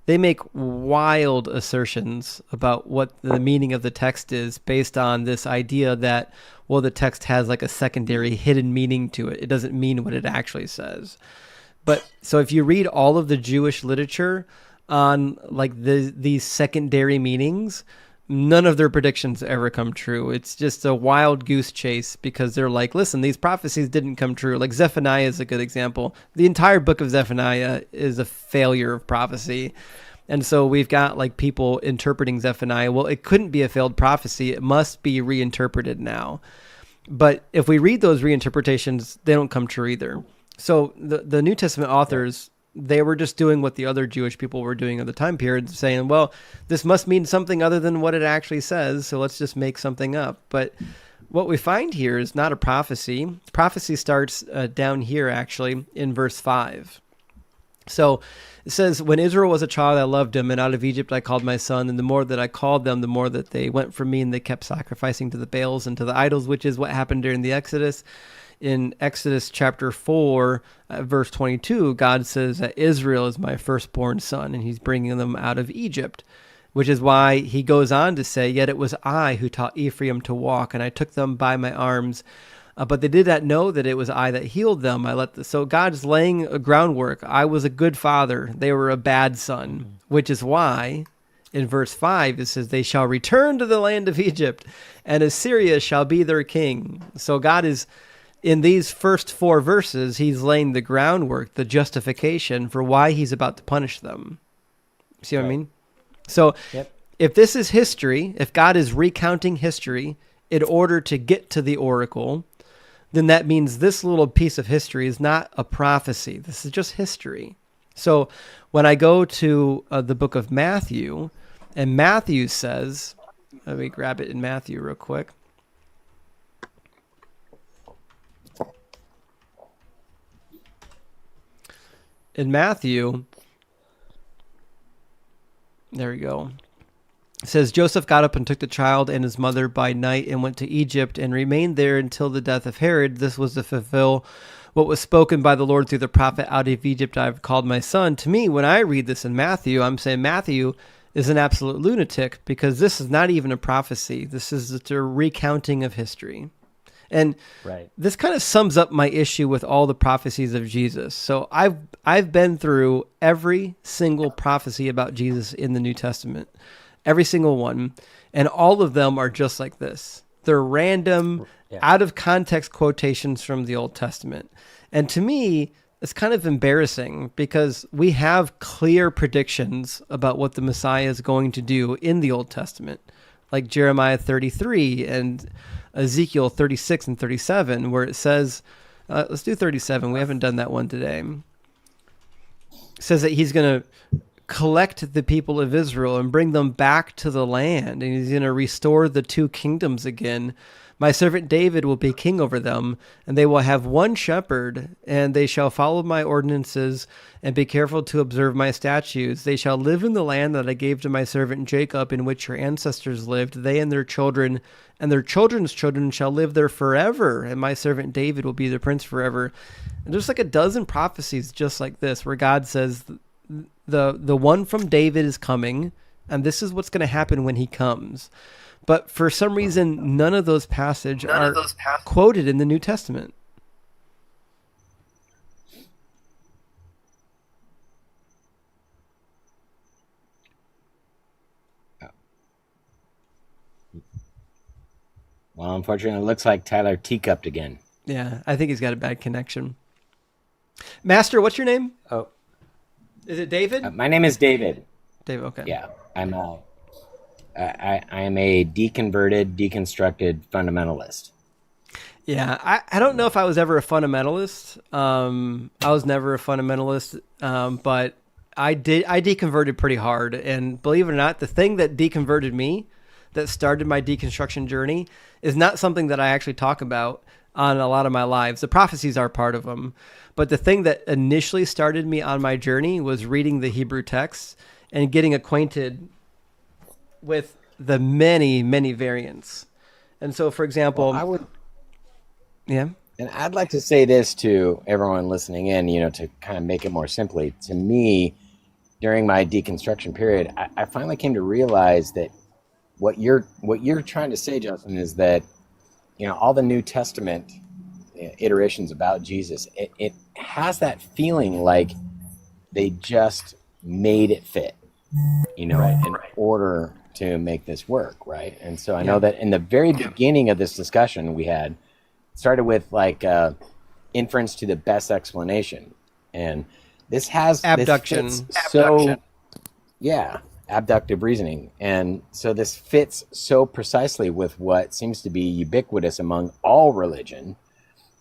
they make wild assertions about what the meaning of the text is based on this idea that, well, the text has like a secondary hidden meaning to it. It doesn't mean what it actually says. But so if you read all of the Jewish literature on like these secondary meanings, none of their predictions ever come true. It's just a wild goose chase because they're like, listen, these prophecies didn't come true. Like Zephaniah is a good example. The entire book of Zephaniah is a failure of prophecy. And so we've got like people interpreting Zephaniah. Well, it couldn't be a failed prophecy. It must be reinterpreted now. But if we read those reinterpretations, they don't come true either. So the New Testament authors, they were just doing what the other Jewish people were doing at the time period, saying, well, this must mean something other than what it actually says, so let's just make something up. But what we find here is not a prophecy. Prophecy starts down here, actually, in verse 5. So it says, when Israel was a child, I loved him, and out of Egypt I called my son, and the more that I called them, the more that they went from me, and they kept sacrificing to the Baals and to the idols, which is what happened during the Exodus. In Exodus chapter 4, verse 22, God says that Israel is my firstborn son, and he's bringing them out of Egypt, which is why he goes on to say, yet it was I who taught Ephraim to walk, and I took them by my arms. But they did not know that it was I that healed them. So God's laying a groundwork. I was a good father. They were a bad son, which is why in verse 5 it says, they shall return to the land of Egypt, and Assyria shall be their king. So God is, in these first 4 verses, he's laying the groundwork, the justification for why he's about to punish them. See what I mean? So if this is history, if God is recounting history in order to get to the oracle, then that means this little piece of history is not a prophecy. This is just history. So when I go to the book of Matthew, and Matthew says, let me grab it in Matthew real quick. In Matthew, there we go. It says, Joseph got up and took the child and his mother by night and went to Egypt and remained there until the death of Herod. This was to fulfill what was spoken by the Lord through the prophet, out of Egypt I have called my son. To me, when I read this in Matthew, I'm saying Matthew is an absolute lunatic because this is not even a prophecy. This is a recounting of history. And this kind of sums up my issue with all the prophecies of Jesus. So I've been through every single prophecy about Jesus in the New Testament. Every single one. And all of them are just like this. They're random, out of context quotations from the Old Testament. And to me, it's kind of embarrassing because we have clear predictions about what the Messiah is going to do in the Old Testament, like Jeremiah 33 and Ezekiel 36 and 37, where it says, let's do 37. We haven't done that one today. It says that he's going to collect the people of Israel and bring them back to the land, and he's going to restore the 2 kingdoms again. My servant David will be king over them, and they will have one shepherd, and they shall follow my ordinances and be careful to observe my statutes. They shall live in the land that I gave to my servant Jacob, in which your ancestors lived, they and their children, and their children's children shall live there forever, and my servant David will be the prince forever. And there's like a dozen prophecies just like this, where God says the one from David is coming, and this is what's going to happen when he comes. But for some reason, none of those passages are quoted in the New Testament. Well, unfortunately, it looks like Tyler teacupped again. Yeah, I think he's got a bad connection. Master, what's your name? Oh, Is it David? My name is David. David, okay. Yeah, I am a deconverted, deconstructed fundamentalist. Yeah, I don't know if I was ever a fundamentalist. I was never a fundamentalist, but I deconverted pretty hard. And believe it or not, the thing that deconverted me, that started my deconstruction journey, is not something that I actually talk about on a lot of my lives. The prophecies are part of them. But the thing that initially started me on my journey was reading the Hebrew texts and getting acquainted with the many, many variants. And so, for example, and I'd like to say this to everyone listening in, to kind of make it more simply. To me, during my deconstruction period, I finally came to realize that what you're trying to say, Justin, is that, all the New Testament iterations about Jesus, it has that feeling like they just made it fit, in order to make this work, right? And so I know that in the very beginning of this discussion we had started with like inference to the best explanation, and this Abduction. Abductive reasoning. And so this fits so precisely with what seems to be ubiquitous among all religion,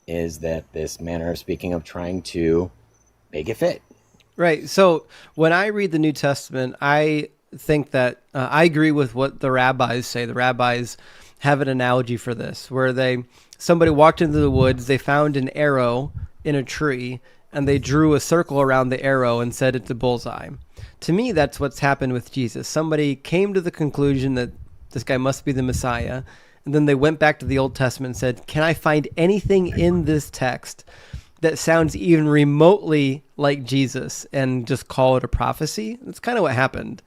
is that this manner of speaking of trying to make it fit. Right. So when I read the New Testament, I think that I agree with what the rabbis say. The rabbis have an analogy for this, where somebody walked into the woods, they found an arrow in a tree, and they drew a circle around the arrow and said it's a bullseye. To me, that's what's happened with Jesus. Somebody came to the conclusion that this guy must be the Messiah, and then they went back to the Old Testament and said, can I find anything in this text that sounds even remotely like Jesus, and just call it a prophecy? That's kind of what happened.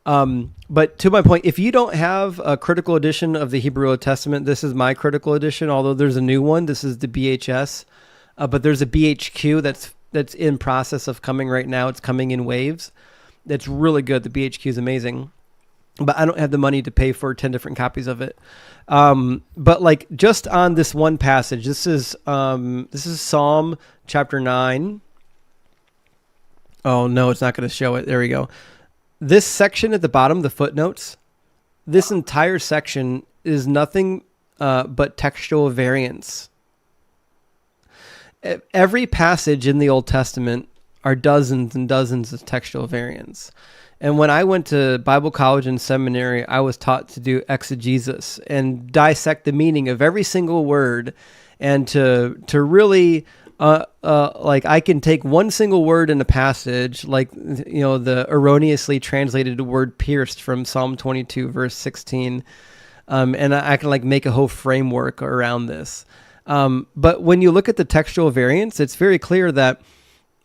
But to my point, if you don't have a critical edition of the Hebrew Old Testament, this is my critical edition, although there's a new one. This is the BHS, but there's a BHQ that's in process of coming right now. It's coming in waves. That's really good. The BHQ is amazing, but I don't have the money to pay for 10 different copies of it. But like just on this one passage, this is Psalm chapter 9. Oh no, it's not going to show it. There we go. This section at the bottom, the footnotes, this entire section is nothing but textual variants. Every passage in the Old Testament are dozens and dozens of textual variants. And when I went to Bible college and seminary, I was taught to do exegesis and dissect the meaning of every single word, and to really like I can take one single word in a passage, like the erroneously translated word pierced from Psalm 22 verse 16, and I can like make a whole framework around this. But when you look at the textual variants, it's very clear that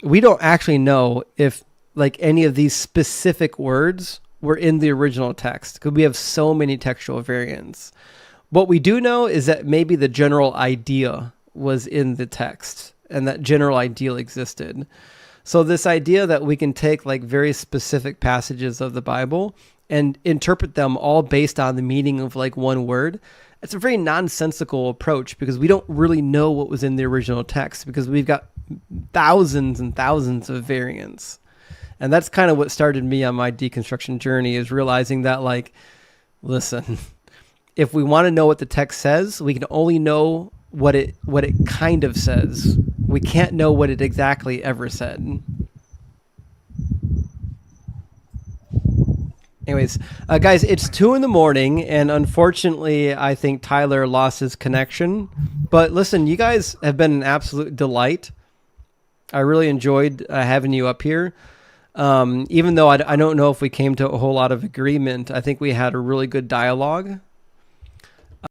we don't actually know if like any of these specific words were in the original text, because we have so many textual variants. What we do know is that maybe the general idea was in the text, and that general ideal existed. So this idea that we can take like very specific passages of the Bible and interpret them all based on the meaning of like one word, it's a very nonsensical approach, because we don't really know what was in the original text, because we've got thousands and thousands of variants. And that's kind of what started me on my deconstruction journey, is realizing that, like, listen, if we want to know what the text says, we can only know what it kind of says. We can't know what it exactly ever said. Anyways, guys, it's 2 a.m, and unfortunately, I think Tyler lost his connection. But listen, you guys have been an absolute delight. I really enjoyed having you up here. Even though I don't know if we came to a whole lot of agreement, I think we had a really good dialogue.